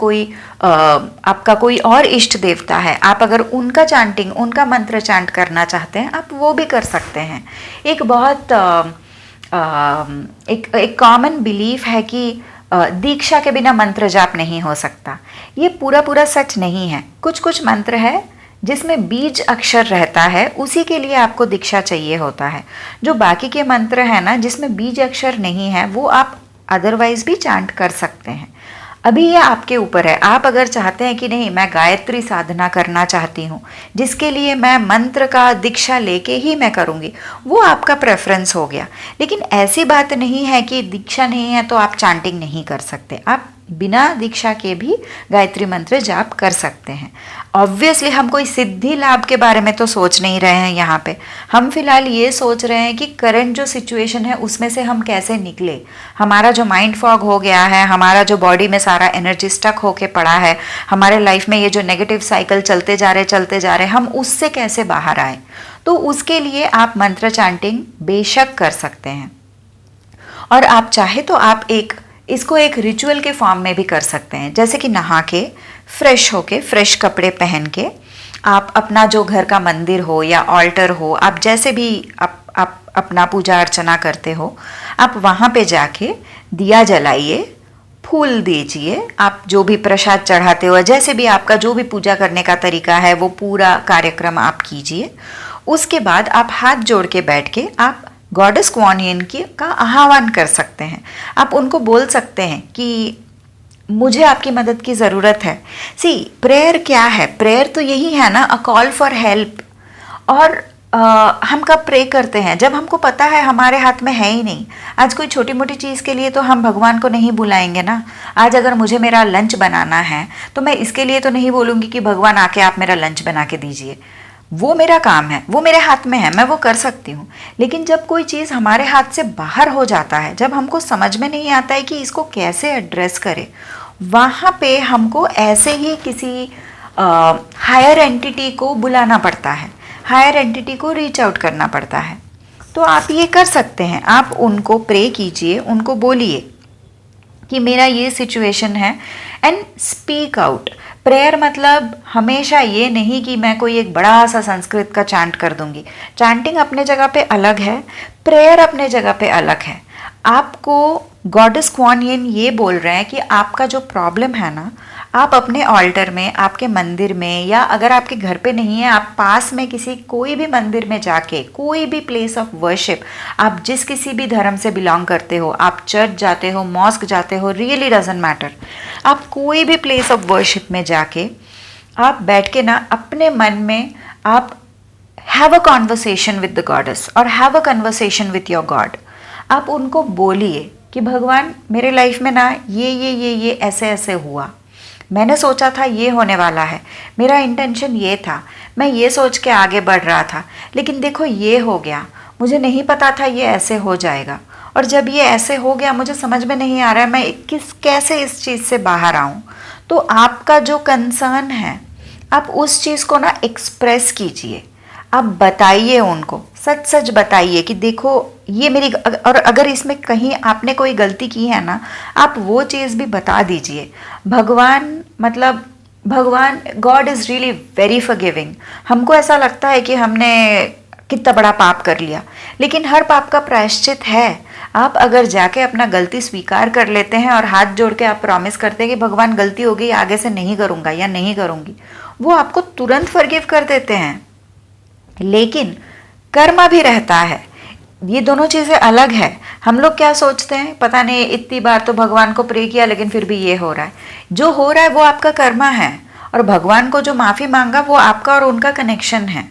आपका कोई और इष्ट देवता है, आप अगर उनका चांटिंग, उनका मंत्र चांट करना चाहते हैं, आप वो भी कर सकते हैं। एक बहुत एक कॉमन बिलीफ है कि दीक्षा के बिना मंत्र जाप नहीं हो सकता। ये पूरा पूरा सच नहीं है। कुछ कुछ मंत्र है जिसमें बीज अक्षर रहता है, उसी के लिए आपको दीक्षा चाहिए होता है। जो बाकी के मंत्र है ना, जिसमें बीज अक्षर नहीं है, वो आप अदरवाइज भी चांट कर सकते हैं। अभी ये आपके ऊपर है। आप अगर चाहते हैं कि नहीं मैं गायत्री साधना करना चाहती हूँ, जिसके लिए मैं मंत्र का दीक्षा लेके ही मैं करूँगी, वो आपका प्रेफरेंस हो गया। लेकिन ऐसी बात नहीं है कि दीक्षा नहीं है तो आप चांटिंग नहीं कर सकते। आप बिना दीक्षा के भी गायत्री मंत्र जाप कर सकते हैं। ऑब्वियसली हम कोई सिद्धि लाभ के बारे में तो सोच नहीं रहे हैं यहाँ पे। हम फिलहाल ये सोच रहे हैं कि करंट जो सिचुएशन है उसमें से हम कैसे निकले। हमारा जो माइंड फॉग हो गया है, हमारा जो बॉडी में सारा एनर्जी स्टक होके पड़ा है, हमारे लाइफ में ये जो नेगेटिव साइकिल चलते जा रहे, हम उससे कैसे बाहर आए। तो उसके लिए आप मंत्र चांटिंग बेशक कर सकते हैं, और आप चाहे तो आप इसको एक रिचुअल के फॉर्म में भी कर सकते हैं। जैसे कि नहा के, फ्रेश होके, फ्रेश कपड़े पहन के, आप अपना जो घर का मंदिर हो या ऑल्टर हो, आप जैसे भी आप अपना पूजा अर्चना करते हो, आप वहाँ पे जाके दिया जलाइए, फूल दीजिए, आप जो भी प्रसाद चढ़ाते हो, जैसे भी आपका जो भी पूजा करने का तरीका है, वो पूरा कार्यक्रम आप कीजिए। उसके बाद आप हाथ जोड़ के बैठ के आप गॉडेस कुआन इन का आह्वान कर सकते हैं। आप उनको बोल सकते हैं कि मुझे आपकी मदद की ज़रूरत है। प्रेयर क्या है? प्रेयर तो यही है ना, अ कॉल फॉर हेल्प। और हम कब प्रे करते हैं? जब हमको पता है हमारे हाथ में है ही नहीं। आज कोई छोटी मोटी चीज़ के लिए तो हम भगवान को नहीं बुलाएंगे ना। आज अगर मुझे मेरा लंच बनाना है तो मैं इसके लिए तो नहीं बोलूँगी कि भगवान आके आप मेरा लंच बना के दीजिए। वो मेरा काम है, वो मेरे हाथ में है, मैं वो कर सकती हूँ। लेकिन जब कोई चीज़ हमारे हाथ से बाहर हो जाता है, जब हमको समझ में नहीं आता है कि इसको कैसे एड्रेस करें, वहाँ पे हमको ऐसे ही किसी हायर एंटिटी को बुलाना पड़ता है, हायर एंटिटी को रीच आउट करना पड़ता है। तो आप ये कर सकते हैं, आप उनको प्रे कीजिए, उनको बोलिए कि मेरा ये सिचुएशन है, एंड स्पीक आउट। प्रेयर मतलब हमेशा ये नहीं कि मैं कोई एक बड़ा सा संस्कृत का चांट कर दूंगी। चांटिंग अपने जगह पे अलग है, प्रेयर अपने जगह पे अलग है। आपको गॉडेस कुआन यिन ये बोल रहे हैं कि आपका जो प्रॉब्लम है ना, आप अपने ऑल्टर में, आपके मंदिर में, या अगर आपके घर पे नहीं है, आप पास में किसी कोई भी मंदिर में जाके, कोई भी प्लेस ऑफ वर्शिप, आप जिस किसी भी धर्म से बिलोंग करते हो, आप चर्च जाते हो, मॉस्क जाते हो, रियली डजंट मैटर, आप कोई भी प्लेस ऑफ वर्शिप में जाके आप बैठ के ना अपने मन में आप have a conversation with the goddess और have a conversation with your god. आप उनको बोलिए कि भगवान मेरे लाइफ में ना ये ऐसे ऐसे हुआ, मैंने सोचा था ये होने वाला है, मेरा इंटेंशन ये था, मैं ये सोच के आगे बढ़ रहा था, लेकिन देखो ये हो गया, मुझे नहीं पता था ये ऐसे हो जाएगा, और जब ये ऐसे हो गया मुझे समझ में नहीं आ रहा है मैं कैसे इस चीज़ से बाहर आऊँ। तो आपका जो कंसर्न है, आप उस चीज़ को ना एक्सप्रेस कीजिए, आप बताइए उनको, सच सच बताइए कि देखो ये मेरी, और अगर इसमें कहीं आपने कोई गलती की है ना, आप वो चीज़ भी बता दीजिए। भगवान God is really very forgiving. हमको ऐसा लगता है कि हमने कितना बड़ा पाप कर लिया, लेकिन हर पाप का प्रायश्चित है। आप अगर जाके अपना गलती स्वीकार कर लेते हैं और हाथ जोड़ के आप प्रॉमिस करते हैं कि भगवान गलती हो गई, आगे से नहीं करूँगा या नहीं करूँगी, वो आपको तुरंत फॉरगिव कर देते हैं। लेकिन कर्म भी रहता है, ये दोनों चीज़ें अलग है। हम लोग क्या सोचते हैं, पता नहीं इतनी बार तो भगवान को प्रे किया लेकिन फिर भी ये हो रहा है। जो हो रहा है वो आपका कर्मा है, और भगवान को जो माफ़ी मांगा वो आपका और उनका कनेक्शन है।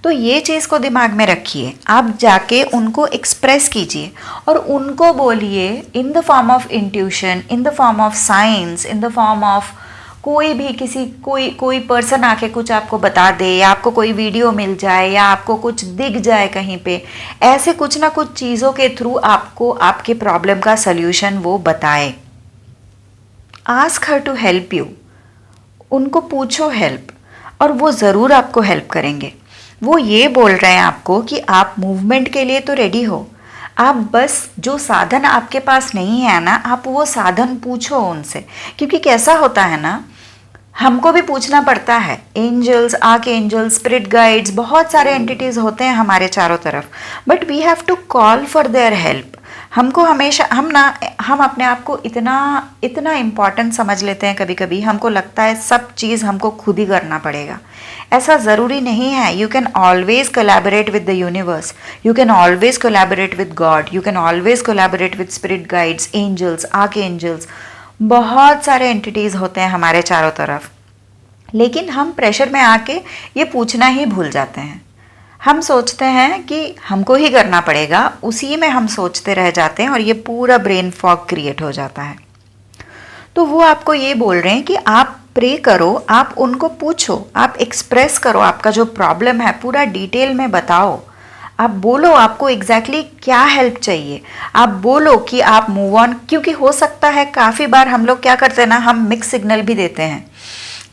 तो ये चीज़ को दिमाग में रखिए, आप जाके उनको एक्सप्रेस कीजिए और उनको बोलिए in the form of intuition, in the form of science, in the form of कोई भी कोई पर्सन आके कुछ आपको बता दे, या आपको कोई वीडियो मिल जाए, या आपको कुछ दिख जाए कहीं पे, ऐसे कुछ ना कुछ चीज़ों के थ्रू आपको आपके प्रॉब्लम का सल्यूशन वो बताए। Ask her to help you, उनको पूछो हेल्प, और वो ज़रूर आपको हेल्प करेंगे। वो ये बोल रहे हैं आपको कि आप मूवमेंट के लिए तो रेडी हो, आप बस जो साधन आपके पास नहीं है ना, आप वो साधन पूछो उनसे। क्योंकि कैसा होता है ना, हमको भी पूछना पड़ता है। Angels, arch angels, spirit guides, बहुत सारे एंटिटीज़ होते हैं हमारे चारों तरफ, but we have to call for their help. हमको हमेशा हम अपने आप को इतना इम्पॉर्टेंट समझ लेते हैं, कभी कभी हमको लगता है सब चीज़ हमको खुद ही करना पड़ेगा। ऐसा ज़रूरी नहीं है। You can always collaborate with the universe, you can always collaborate with God, you can always collaborate with spirit guides, angels, arch angels, बहुत सारे एंटिटीज़ होते हैं हमारे चारों तरफ। लेकिन हम प्रेशर में आके ये पूछना ही भूल जाते हैं। हम सोचते हैं कि हमको ही करना पड़ेगा, उसी में हम सोचते रह जाते हैं और ये पूरा ब्रेन फॉग क्रिएट हो जाता है। तो वो आपको ये बोल रहे हैं कि आप प्रे करो, आप उनको पूछो, आप एक्सप्रेस करो, आपका जो प्रॉब्लम है पूरा डिटेल में बताओ। आप बोलो आपको एग्जैक्टली क्या हेल्प चाहिए, आप बोलो कि आप मूव ऑन। क्योंकि हो सकता है काफ़ी बार हम लोग क्या करते हैं ना, हम मिक्स सिग्नल भी देते हैं।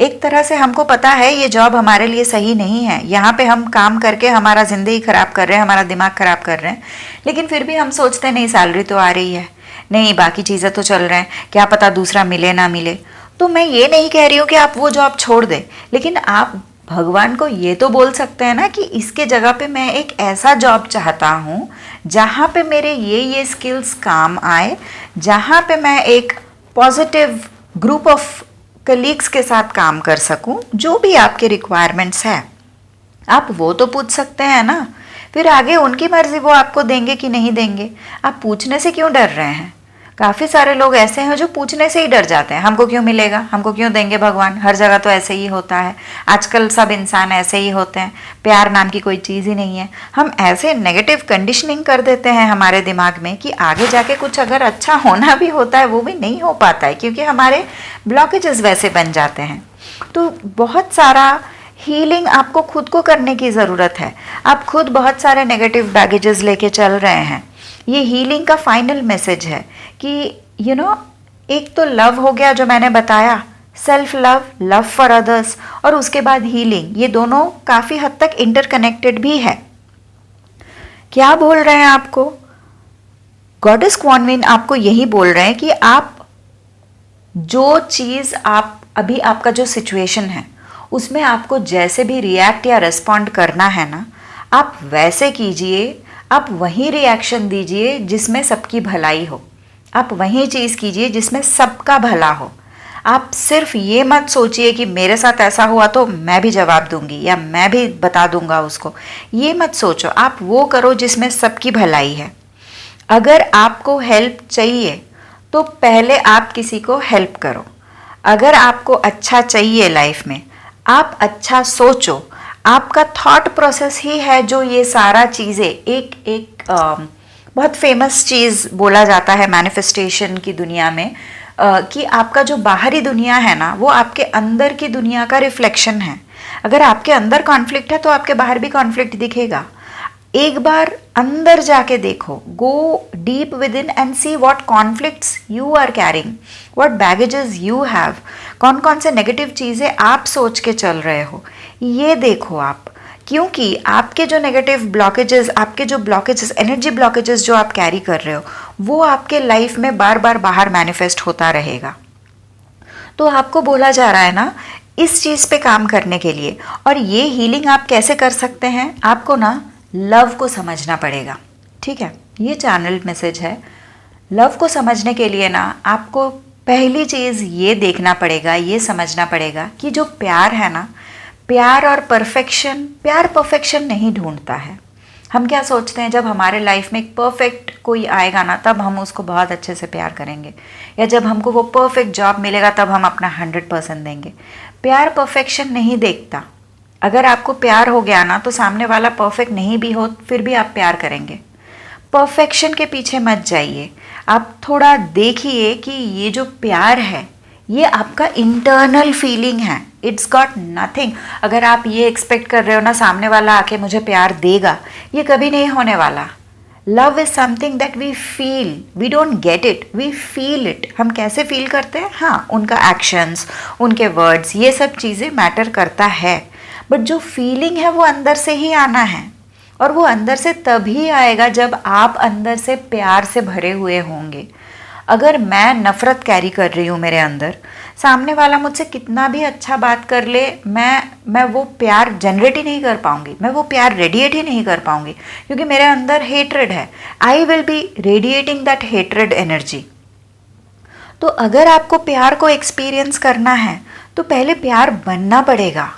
एक तरह से हमको पता है ये जॉब हमारे लिए सही नहीं है, यहाँ पे हम काम करके हमारा ज़िंदगी ख़राब कर रहे हैं, हमारा दिमाग ख़राब कर रहे हैं, लेकिन फिर भी हम सोचते हैं नहीं सैलरी तो आ रही है, नहीं बाकी चीज़ें तो चल रहे हैं, क्या पता दूसरा मिले ना मिले। तो मैं ये नहीं कह रही हूँ कि आप वो जॉब छोड़ दें, लेकिन आप भगवान को ये तो बोल सकते हैं ना कि इसके जगह पे मैं एक ऐसा जॉब चाहता हूँ जहाँ पे मेरे ये स्किल्स काम आए, जहाँ पे मैं एक पॉजिटिव ग्रुप ऑफ कलीग्स के साथ काम कर सकूं। जो भी आपके रिक्वायरमेंट्स है आप वो तो पूछ सकते हैं ना, फिर आगे उनकी मर्जी, वो आपको देंगे कि नहीं देंगे। आप पूछने से क्यों डर रहे हैं? काफ़ी सारे लोग ऐसे हैं जो पूछने से ही डर जाते हैं, हमको क्यों मिलेगा, हमको क्यों देंगे भगवान, हर जगह तो ऐसे ही होता है, आजकल सब इंसान ऐसे ही होते हैं, प्यार नाम की कोई चीज़ ही नहीं है। हम ऐसे नेगेटिव कंडीशनिंग कर देते हैं हमारे दिमाग में कि आगे जाके कुछ अगर अच्छा होना भी होता है वो भी नहीं हो पाता है, क्योंकि हमारे ब्लॉकेजेस वैसे बन जाते हैं। तो बहुत सारा हीलिंग आपको खुद को करने की ज़रूरत है। आप खुद बहुत सारे नेगेटिव बैगेजेस लेके चल रहे हैं। ये हीलिंग का फाइनल मैसेज है कि एक तो लव हो गया जो मैंने बताया, self love, love for others, और उसके बाद हीलिंग। ये दोनों काफ़ी हद तक इंटरकनेक्टेड भी है। क्या बोल रहे हैं आपको? गॉडेस क्वान विन आपको यही बोल रहे हैं कि आप जो चीज़ आप अभी, आपका जो सिचुएशन है उसमें आपको जैसे भी रिएक्ट या रिस्पॉन्ड करना है ना, आप वैसे कीजिए। आप वही रिएक्शन दीजिए जिसमें सबकी भलाई हो। आप वही चीज़ कीजिए जिसमें सबका भला हो। आप सिर्फ ये मत सोचिए कि मेरे साथ ऐसा हुआ तो मैं भी जवाब दूंगी या मैं भी बता दूंगा उसको। ये मत सोचो, आप वो करो जिसमें सबकी भलाई है। अगर आपको हेल्प चाहिए तो पहले आप किसी को हेल्प करो। अगर आपको अच्छा चाहिए लाइफ में, आप अच्छा सोचो। आपका थॉट प्रोसेस ही है जो ये सारा चीज़ें एक एक बहुत फेमस चीज़ बोला जाता है मैनिफेस्टेशन की दुनिया में, कि आपका जो बाहरी दुनिया है ना, वो आपके अंदर की दुनिया का रिफ्लेक्शन है। अगर आपके अंदर कॉन्फ्लिक्ट है तो आपके बाहर भी कॉन्फ्लिक्ट दिखेगा। एक बार अंदर जाके देखो, go deep within and see what conflicts you are carrying, what baggages you have, कौन कौन से नेगेटिव चीज़ें आप सोच के चल रहे हो, ये देखो आप। क्योंकि आपके जो नेगेटिव ब्लॉकेजेस, आपके जो ब्लॉकेजेस, एनर्जी ब्लॉकेजेस जो आप कैरी कर रहे हो, वो आपके लाइफ में बार बार बाहर मैनिफेस्ट होता रहेगा। तो आपको बोला जा रहा है ना इस चीज़ पे काम करने के लिए। और ये हीलिंग आप कैसे कर सकते हैं? आपको ना लव को समझना पड़ेगा, ठीक है? ये चैनल मैसेज है। लव को समझने के लिए ना आपको पहली चीज़ ये देखना पड़ेगा, ये समझना पड़ेगा कि जो प्यार है ना, प्यार और परफेक्शन, प्यार परफेक्शन नहीं ढूंढता है। हम क्या सोचते हैं, जब हमारे लाइफ में एक परफेक्ट कोई आएगा ना तब हम उसको बहुत अच्छे से प्यार करेंगे, या जब हमको वो परफेक्ट जॉब मिलेगा तब हम अपना 100% देंगे। प्यार परफेक्शन नहीं देखता। अगर आपको प्यार हो गया ना तो सामने वाला परफेक्ट नहीं भी हो फिर भी आप प्यार करेंगे। परफेक्शन के पीछे मत जाइए। आप थोड़ा देखिए कि ये जो प्यार है ये आपका इंटरनल फीलिंग है। It's got nothing. अगर आप ये एक्सपेक्ट कर रहे हो ना सामने वाला आके मुझे प्यार देगा, ये कभी नहीं होने वाला। Love is something that we feel, we don't get it, we feel it. हम कैसे फील करते हैं? हाँ, उनका एक्शंस, उनके वर्ड्स, ये सब चीज़ें मैटर करता है। बट जो फीलिंग है वो अंदर से ही आना है, और वो अंदर से तभी आएगा जब आप अंदर से प्यार से भरे हुए होंगे। अगर मैं नफ़रत कैरी कर रही हूँ मेरे अंदर, सामने वाला मुझसे कितना भी अच्छा बात कर ले, मैं वो प्यार जनरेट ही नहीं कर पाऊँगी, मैं वो प्यार रेडिएट ही नहीं कर पाऊँगी, क्योंकि मेरे अंदर हेट्रेड है। I will be radiating that hatred energy. तो अगर आपको प्यार को एक्सपीरियंस करना है तो पहले प्यार बनना पड़ेगा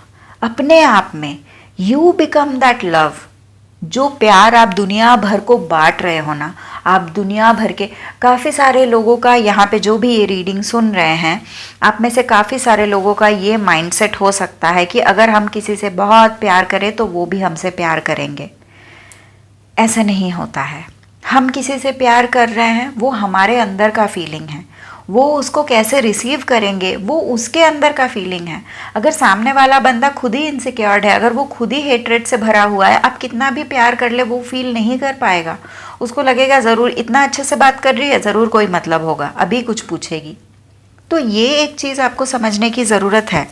अपने आप में। You become that love. जो प्यार आप दुनिया भर को बांट रहे हो ना, आप दुनिया भर के काफ़ी सारे लोगों का, यहाँ पे जो भी ये रीडिंग सुन रहे हैं, आप में से काफ़ी सारे लोगों का ये माइंडसेट हो सकता है कि अगर हम किसी से बहुत प्यार करें तो वो भी हमसे प्यार करेंगे। ऐसा नहीं होता है। हम किसी से प्यार कर रहे हैं, वो हमारे अंदर का फीलिंग है। वो उसको कैसे रिसीव करेंगे वो उसके अंदर का फीलिंग है। अगर सामने वाला बंदा खुद ही इनसिक्योर्ड है, अगर वो खुद ही हेट्रेड से भरा हुआ है, आप कितना भी प्यार कर ले वो फील नहीं कर पाएगा। उसको लगेगा ज़रूर इतना अच्छे से बात कर रही है, ज़रूर कोई मतलब होगा, अभी कुछ पूछेगी। तो ये एक चीज़ आपको समझने की ज़रूरत है।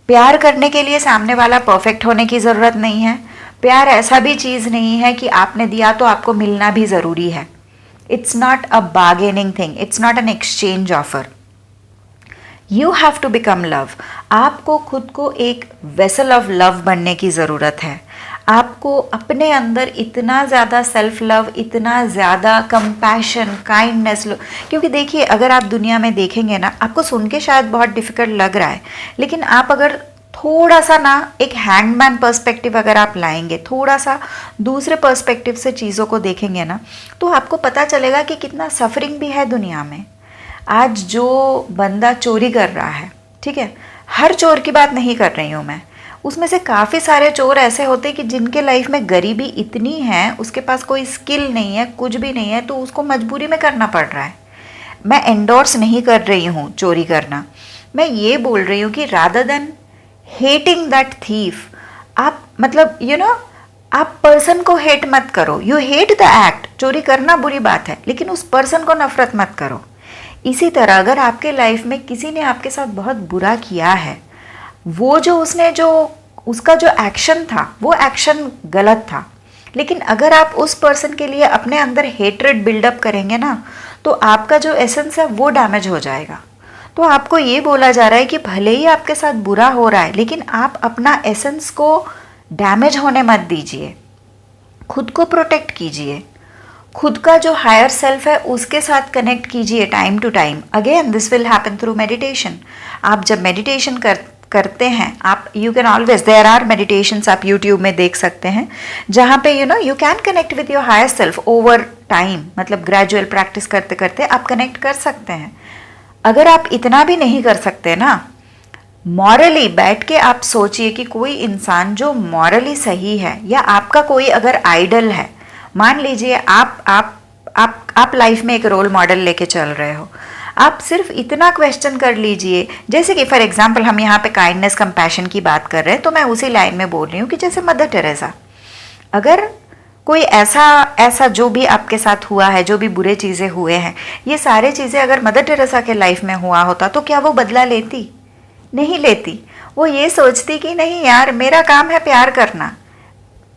प्यार करने के लिए सामने वाला परफेक्ट होने की ज़रूरत नहीं है। प्यार ऐसा भी चीज़ नहीं है कि आपने दिया तो आपको मिलना भी ज़रूरी है। It's not a bargaining thing. It's not an exchange offer. You have to become love. आपको खुद को एक vessel of love बनने की ज़रूरत है। आपको अपने अंदर इतना ज़्यादा सेल्फ लव, इतना ज़्यादा कंपैशन, काइंडनेस, क्योंकि देखिए अगर आप दुनिया में देखेंगे ना, आपको सुन के शायद बहुत डिफ़िकल्ट लग रहा है, लेकिन आप अगर थोड़ा सा ना एक हैंडमैन पर्सपेक्टिव अगर आप लाएंगे, थोड़ा सा दूसरे पर्सपेक्टिव से चीज़ों को देखेंगे ना, तो आपको पता चलेगा कि कितना सफरिंग भी है दुनिया में। आज जो बंदा चोरी कर रहा है, ठीक है, हर चोर की बात नहीं कर रही हूँ मैं, उसमें से काफ़ी सारे चोर ऐसे होते हैं कि जिनके लाइफ में गरीबी इतनी है, उसके पास कोई स्किल नहीं है, कुछ भी नहीं है, तो उसको मजबूरी में करना पड़ रहा है। मैं एंडोर्स नहीं कर रही हूँ चोरी करना, मैं ये बोल रही हूँ कि rather than hating that thief, आप मतलब आप पर्सन को हेट मत करो, यू हेट द एक्ट, चोरी करना बुरी बात है, लेकिन उस पर्सन को नफरत मत करो। इसी तरह अगर आपके लाइफ में किसी ने आपके साथ बहुत बुरा किया है, वो जो उसका जो एक्शन था वो एक्शन गलत था, लेकिन अगर आप उस पर्सन के लिए अपने अंदर हेट्रेड बिल्डअप करेंगे ना, तो आपका जो एसेंस है वो डैमेज हो जाएगा। तो आपको ये बोला जा रहा है कि भले ही आपके साथ बुरा हो रहा है, लेकिन आप अपना एसेंस को डैमेज होने मत दीजिए, खुद को प्रोटेक्ट कीजिए, खुद का जो हायर सेल्फ है उसके साथ कनेक्ट कीजिए time to time. Again this will happen through meditation. आप जब मेडिटेशन करते हैं, आप you can always, there are meditations आप यूट्यूब में देख सकते हैं जहाँ पे you can connect with your higher self over time, मतलब ग्रेजुअल प्रैक्टिस करते करते आप कनेक्ट कर सकते हैं। अगर आप इतना भी नहीं कर सकते ना, मॉरली बैठ के आप सोचिए कि कोई इंसान जो मॉरली सही है, या आपका कोई अगर आइडल है, मान लीजिए आप लाइफ में एक रोल मॉडल लेके चल रहे हो, आप सिर्फ इतना क्वेश्चन कर लीजिए, जैसे कि फॉर एग्जांपल हम यहाँ पे काइंडनेस कंपैशन की बात कर रहे हैं, तो मैं उसी लाइन में बोल रही हूँ कि जैसे मदर टेरेसा, अगर कोई ऐसा जो भी आपके साथ हुआ है, जो भी बुरे चीज़ें हुए हैं, ये सारे चीज़ें अगर मदर टेरेसा के लाइफ में हुआ होता तो क्या वो बदला लेती? नहीं लेती। वो ये सोचती कि नहीं यार, मेरा काम है प्यार करना,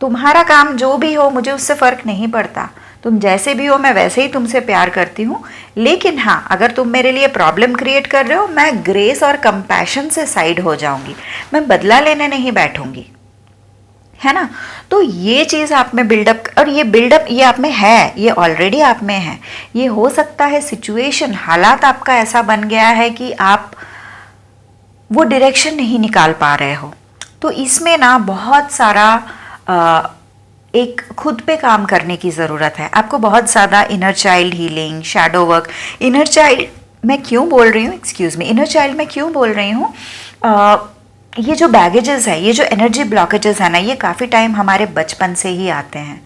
तुम्हारा काम जो भी हो मुझे उससे फ़र्क नहीं पड़ता, तुम जैसे भी हो मैं वैसे ही तुमसे प्यार करती हूँ, लेकिन हाँ अगर तुम मेरे लिए प्रॉब्लम क्रिएट कर रहे हो, मैं ग्रेस और कंपैशन से साइड हो जाऊंगी, मैं बदला लेने नहीं बैठूंगी, है ना। तो ये चीज़ आप में बिल्डअप, और ये बिल्डअप ये आप में है, ये ऑलरेडी आप में है। ये हो सकता है सिचुएशन, हालात आपका ऐसा बन गया है कि आप वो डायरेक्शन नहीं निकाल पा रहे हो। तो इसमें ना बहुत सारा एक खुद पे काम करने की ज़रूरत है। आपको बहुत ज़्यादा inner child healing, shadow work, inner child मैं क्यों बोल रही हूँ, एक्सक्यूज़ मी, इनर चाइल्ड मैं क्यों बोल रही हूँ, ये जो बैगेजेस है, ये जो एनर्जी ब्लॉकेजेस है ना, ये काफ़ी टाइम हमारे बचपन से ही आते हैं।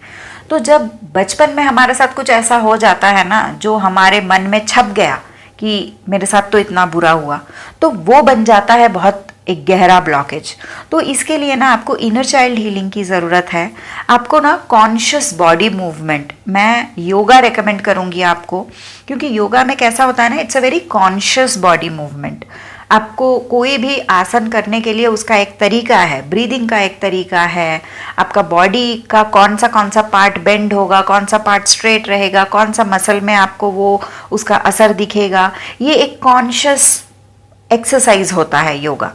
तो जब बचपन में हमारे साथ कुछ ऐसा हो जाता है ना जो हमारे मन में छप गया कि मेरे साथ तो इतना बुरा हुआ, तो वो बन जाता है बहुत एक गहरा ब्लॉकेज। तो इसके लिए ना आपको इनर चाइल्ड हीलिंग की ज़रूरत है। आपको ना कॉन्शियस बॉडी मूवमेंट, मैं योगा रेकमेंड करूँगी आपको, क्योंकि योगा में कैसा होता है ना, it's a very conscious body movement. आपको कोई भी आसन करने के लिए उसका एक तरीका है, ब्रीदिंग का एक तरीका है, आपका बॉडी का कौन सा पार्ट बेंड होगा, कौन सा पार्ट स्ट्रेट रहेगा, कौन सा मसल में आपको वो उसका असर दिखेगा, ये एक कॉन्शियस एक्सरसाइज होता है योगा।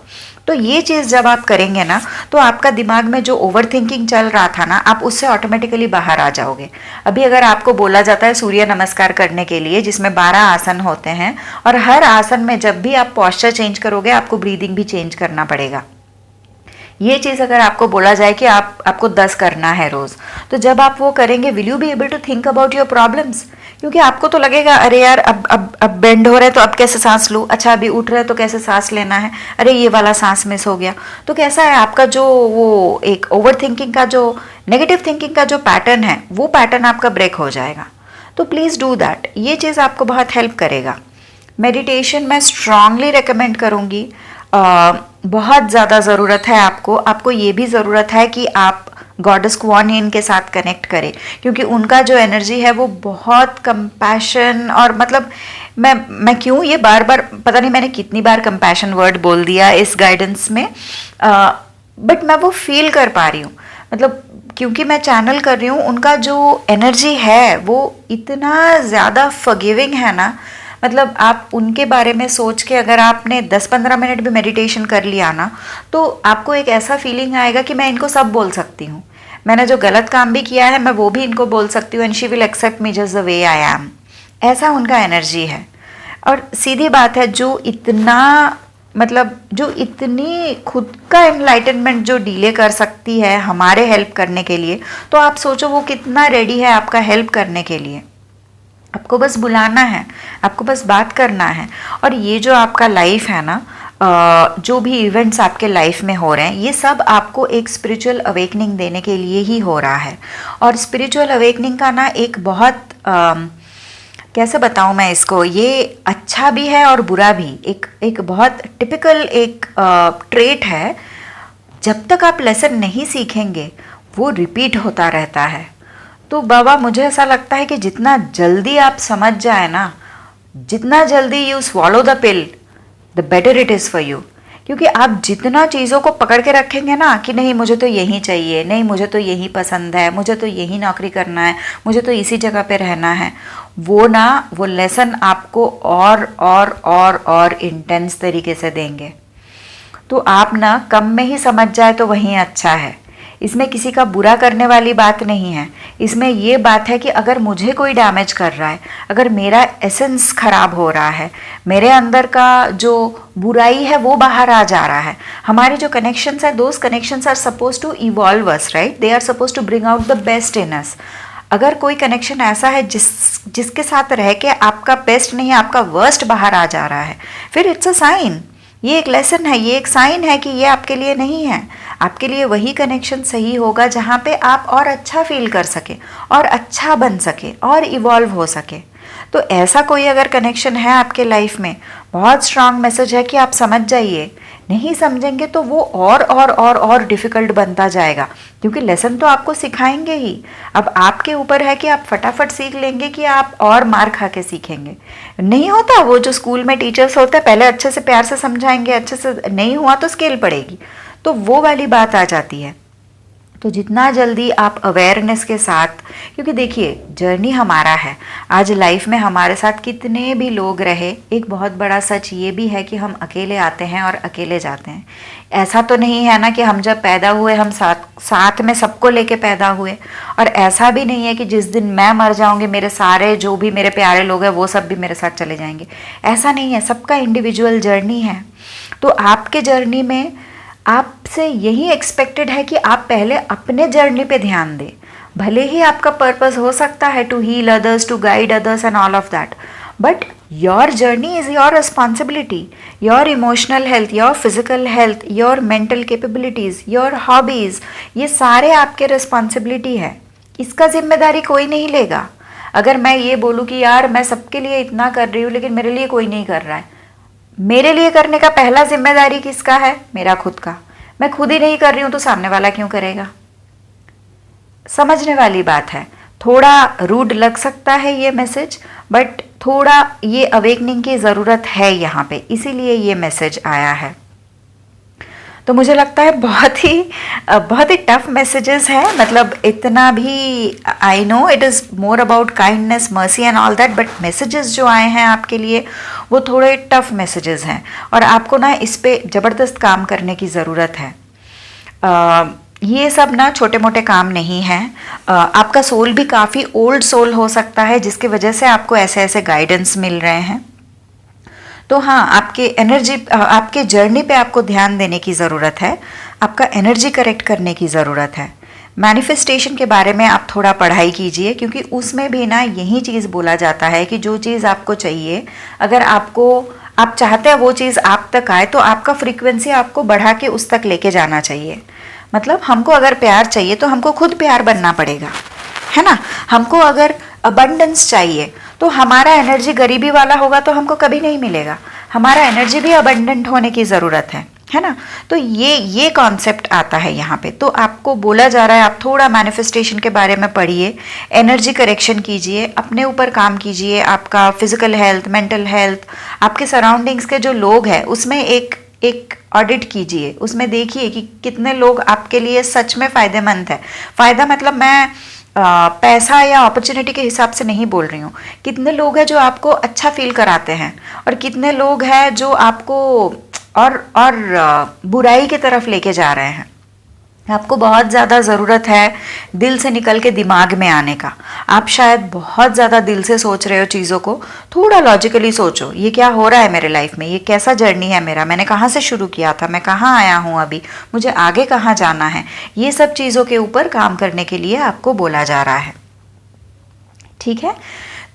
तो ये चीज़ जब आप करेंगे ना, तो आपका दिमाग में जो ओवर थिंकिंग चल रहा था ना, आप उससे ऑटोमेटिकली बाहर आ जाओगे। अभी अगर आपको बोला जाता है सूर्य नमस्कार करने के लिए, जिसमें 12 आसन होते हैं, और हर आसन में जब भी आप पोस्चर चेंज करोगे आपको ब्रीदिंग भी चेंज करना पड़ेगा। ये चीज़ अगर आपको बोला जाए कि आपको 10 करना है रोज़, तो जब आप वो करेंगे, will you be able to think about your problems? क्योंकि आपको तो लगेगा अरे यार अब बेंड हो रहे तो अब कैसे सांस लूँ, अच्छा अभी उठ रहे तो कैसे सांस लेना है, अरे ये वाला सांस मिस हो गया। तो कैसा है, आपका जो वो एक ओवर थिंकिंग का, जो नेगेटिव थिंकिंग का जो पैटर्न है, वो पैटर्न आपका ब्रेक हो जाएगा। तो प्लीज़ डू दैट, ये चीज़ आपको बहुत हेल्प करेगा। मेडिटेशन मैं स्ट्रांगली रिकमेंड करूँगी, बहुत ज़्यादा ज़रूरत है आपको ये भी ज़रूरत है कि आप गॉडेस कुआन यिन के साथ कनेक्ट करें, क्योंकि उनका जो एनर्जी है वो बहुत कंपैशन, और मतलब मैं क्यों ये बार बार, पता नहीं मैंने कितनी बार कंपैशन वर्ड बोल दिया इस गाइडेंस में, बट मैं वो फील कर पा रही हूँ, मतलब क्योंकि मैं चैनल कर रही हूँ, उनका जो एनर्जी है वो इतना ज़्यादा फॉरगिविंग है ना। मतलब आप उनके बारे में सोच के अगर आपने 10-15 मिनट भी मेडिटेशन कर लिया ना, तो आपको एक ऐसा फीलिंग आएगा कि मैं इनको सब बोल सकती हूँ, मैंने जो गलत काम भी किया है मैं वो भी इनको बोल सकती हूँ, and she will accept me just the way I am. ऐसा उनका एनर्जी है। और सीधी बात है, जो इतनी खुद का एनलाइटनमेंट जो डिले कर सकती है हमारे हेल्प करने के लिए, तो आप सोचो वो कितना रेडी है आपका हेल्प करने के लिए। आपको बस बुलाना है, आपको बस बात करना है। और ये जो आपका लाइफ है ना, जो भी इवेंट्स आपके लाइफ में हो रहे हैं, ये सब आपको एक स्पिरिचुअल अवेकनिंग देने के लिए ही हो रहा है। और स्पिरिचुअल अवेकनिंग का ना एक बहुत कैसे बताऊँ मैं इसको, ये अच्छा भी है और बुरा भी, एक बहुत टिपिकल एक ट्रेट है जब तक आप लेसन नहीं सीखेंगे वो रिपीट होता रहता है। तो बाबा मुझे ऐसा लगता है कि जितना जल्दी आप समझ जाए ना, जितना जल्दी you swallow the pill, the better it is for you. क्योंकि आप जितना चीज़ों को पकड़ के रखेंगे ना कि नहीं मुझे तो यही चाहिए, नहीं मुझे तो यही पसंद है, मुझे तो यही नौकरी करना है, मुझे तो इसी जगह पे रहना है, वो लेसन आपको और इंटेंस तरीके से देंगे। तो आप ना कम में ही समझ जाए तो वहीं अच्छा है। इसमें किसी का बुरा करने वाली बात नहीं है। इसमें ये बात है कि अगर मुझे कोई डैमेज कर रहा है, अगर मेरा एसेंस खराब हो रहा है, मेरे अंदर का जो बुराई है वो बाहर आ जा रहा है। हमारे जो कनेक्शंस है, those connections are suppose to evolve us, right? They are suppose to bring out the best in us. अगर कोई कनेक्शन ऐसा है जिसके साथ रह के आपका बेस्ट नहीं, आपका वर्स्ट बाहर आ जा रहा है, फिर इट्स अ साइन। ये एक लेसन है, ये एक साइन है कि ये आपके लिए नहीं है। आपके लिए वही कनेक्शन सही होगा जहाँ पे आप और अच्छा फील कर सके, और अच्छा बन सके, और इवॉल्व हो सके। तो ऐसा कोई अगर कनेक्शन है आपके लाइफ में, बहुत स्ट्रांग मैसेज है कि आप समझ जाइए। नहीं समझेंगे तो वो और डिफ़िकल्ट बनता जाएगा, क्योंकि लेसन तो आपको सिखाएंगे ही। अब आपके ऊपर है कि आप फटाफट सीख लेंगे कि आप और मार खा के सीखेंगे। नहीं होता वो जो स्कूल में टीचर्स होते हैं, पहले अच्छे से प्यार से समझाएंगे, अच्छे से नहीं हुआ तो स्केल पड़ेगी, तो वो वाली बात आ जाती है। तो जितना जल्दी आप अवेयरनेस के साथ, क्योंकि देखिए जर्नी हमारा है, आज लाइफ में हमारे साथ कितने भी लोग रहे, एक बहुत बड़ा सच ये भी है कि हम अकेले आते हैं और अकेले जाते हैं। ऐसा तो नहीं है ना कि हम जब पैदा हुए हम साथ में सबको लेके पैदा हुए, और ऐसा भी नहीं है कि जिस दिन मैं मर जाऊंगी मेरे सारे जो भी मेरे प्यारे लोग हैं वो सब भी मेरे साथ चले जाएंगे। ऐसा नहीं है, सबका इंडिविजुअल जर्नी है। तो आपके जर्नी में आपसे यही एक्सपेक्टेड है कि आप पहले अपने जर्नी पे ध्यान दें। भले ही आपका पर्पस हो सकता है to heal others, to guide others and all of that, but your journey is your responsibility. Your emotional health, your physical health, your mental capabilities, your hobbies, ये सारे आपके रिस्पॉन्सिबिलिटी है। इसका जिम्मेदारी कोई नहीं लेगा। अगर मैं ये बोलूँ कि यार मैं सबके लिए इतना कर रही हूँ लेकिन मेरे लिए कोई नहीं कर रहा है, मेरे लिए करने का पहला जिम्मेदारी किसका है? मेरा खुद का। मैं खुद ही नहीं कर रही हूं तो सामने वाला क्यों करेगा? समझने वाली बात है। थोड़ा रूड लग सकता है ये मैसेज, बट थोड़ा ये अवेकनिंग की ज़रूरत है यहाँ पे, इसीलिए ये मैसेज आया है। तो मुझे लगता है बहुत ही टफ मैसेजेस हैं। मतलब इतना भी, I know it is more about kindness, mercy and all that, but messages जो आए हैं आपके लिए वो थोड़े टफ मैसेजेस हैं, और आपको ना इस पे ज़बरदस्त काम करने की ज़रूरत है। ये सब ना छोटे मोटे काम नहीं हैं। आपका सोल भी काफ़ी ओल्ड सोल हो सकता है, जिसकी वजह से आपको ऐसे ऐसे गाइडेंस मिल रहे हैं। तो हाँ, आपके जर्नी पे आपको ध्यान देने की ज़रूरत है, आपका एनर्जी करेक्ट करने की ज़रूरत है। मैनिफेस्टेशन के बारे में आप थोड़ा पढ़ाई कीजिए, क्योंकि उसमें भी ना यही चीज़ बोला जाता है कि जो चीज़ आपको चाहिए, अगर आप चाहते हैं वो चीज़ आप तक आए, तो आपका फ्रीक्वेंसी आपको बढ़ा के उस तक लेके जाना चाहिए। मतलब हमको अगर प्यार चाहिए तो हमको खुद प्यार बनना पड़ेगा, है ना? हमको अगर अबंडेंस चाहिए तो हमारा एनर्जी गरीबी वाला होगा तो हमको कभी नहीं मिलेगा। हमारा एनर्जी भी अबंडेंट होने की ज़रूरत है ना? तो ये कॉन्सेप्ट आता है यहाँ पे। तो आपको बोला जा रहा है आप थोड़ा मैनिफेस्टेशन के बारे में पढ़िए, एनर्जी करेक्शन कीजिए, अपने ऊपर काम कीजिए, आपका फिजिकल हेल्थ, मेंटल हेल्थ, आपके सराउंडिंग्स के जो लोग हैं उसमें एक ऑडिट कीजिए। उसमें देखिए कि कितने लोग आपके लिए सच में फ़ायदेमंद है। फ़ायदा मतलब मैं पैसा या अपॉर्चुनिटी के हिसाब से नहीं बोल रही हूँ। कितने लोग हैं जो आपको अच्छा फील कराते हैं, और कितने लोग हैं जो आपको और बुराई की तरफ लेके जा रहे हैं। आपको बहुत ज़्यादा ज़रूरत है दिल से निकल के दिमाग में आने का। आप शायद बहुत ज़्यादा दिल से सोच रहे हो चीज़ों को, थोड़ा लॉजिकली सोचो, ये क्या हो रहा है मेरे लाइफ में, ये कैसा जर्नी है मेरा, मैंने कहाँ से शुरू किया था, मैं कहाँ आया हूँ अभी, मुझे आगे कहाँ जाना है। ये सब चीज़ों के ऊपर काम करने के लिए आपको बोला जा रहा है। ठीक है,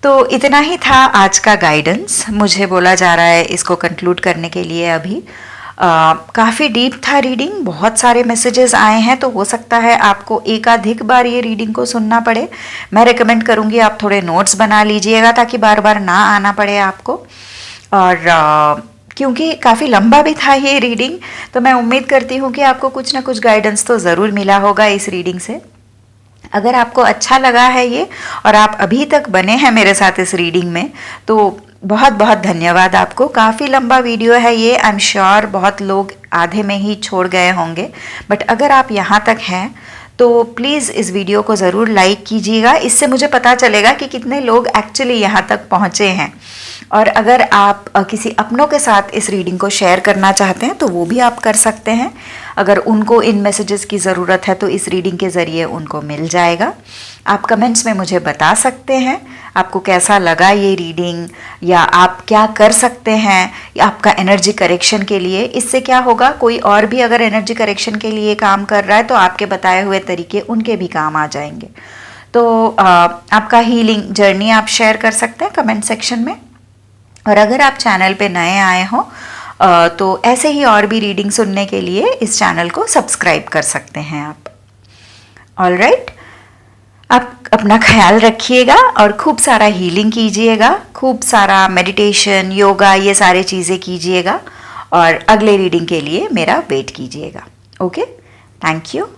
तो इतना ही था आज का गाइडेंस। मुझे बोला जा रहा है इसको कंक्लूड करने के लिए अभी। काफ़ी डीप था रीडिंग, बहुत सारे मैसेजेस आए हैं, तो हो सकता है आपको एकाधिक बार ये रीडिंग को सुनना पड़े। मैं रेकमेंड करूँगी आप थोड़े नोट्स बना लीजिएगा ताकि बार बार ना आना पड़े आपको। और क्योंकि काफ़ी लंबा भी था ये रीडिंग, तो मैं उम्मीद करती हूँ कि आपको कुछ ना कुछ गाइडेंस तो ज़रूर मिला होगा इस रीडिंग से। अगर आपको अच्छा लगा है ये और आप अभी तक बने हैं मेरे साथ इस रीडिंग में, तो बहुत बहुत धन्यवाद आपको। काफ़ी लंबा वीडियो है ये, आई एम श्योर बहुत लोग आधे में ही छोड़ गए होंगे, बट अगर आप यहाँ तक हैं तो प्लीज़ इस वीडियो को ज़रूर लाइक कीजिएगा। इससे मुझे पता चलेगा कि कितने लोग एक्चुअली यहाँ तक पहुँचे हैं। और अगर आप किसी अपनों के साथ इस रीडिंग को शेयर करना चाहते हैं तो वो भी आप कर सकते हैं। अगर उनको इन मैसेजेस की ज़रूरत है तो इस रीडिंग के ज़रिए उनको मिल जाएगा। आप कमेंट्स में मुझे बता सकते हैं आपको कैसा लगा ये रीडिंग, या आप क्या कर सकते हैं आपका एनर्जी करेक्शन के लिए। इससे क्या होगा, कोई और भी अगर एनर्जी करेक्शन के लिए काम कर रहा है तो आपके बताए हुए तरीके उनके भी काम आ जाएंगे। तो आपका हीलिंग जर्नी आप शेयर कर सकते हैं कमेंट सेक्शन में। और अगर आप चैनल पे नए आए हो तो ऐसे ही और भी रीडिंग सुनने के लिए इस चैनल को सब्सक्राइब कर सकते हैं आप। ऑलराइट, आप अपना ख्याल रखिएगा और खूब सारा हीलिंग कीजिएगा, खूब सारा मेडिटेशन, योगा, ये सारे चीज़ें कीजिएगा और अगले रीडिंग के लिए मेरा वेट कीजिएगा। Okay, thank you.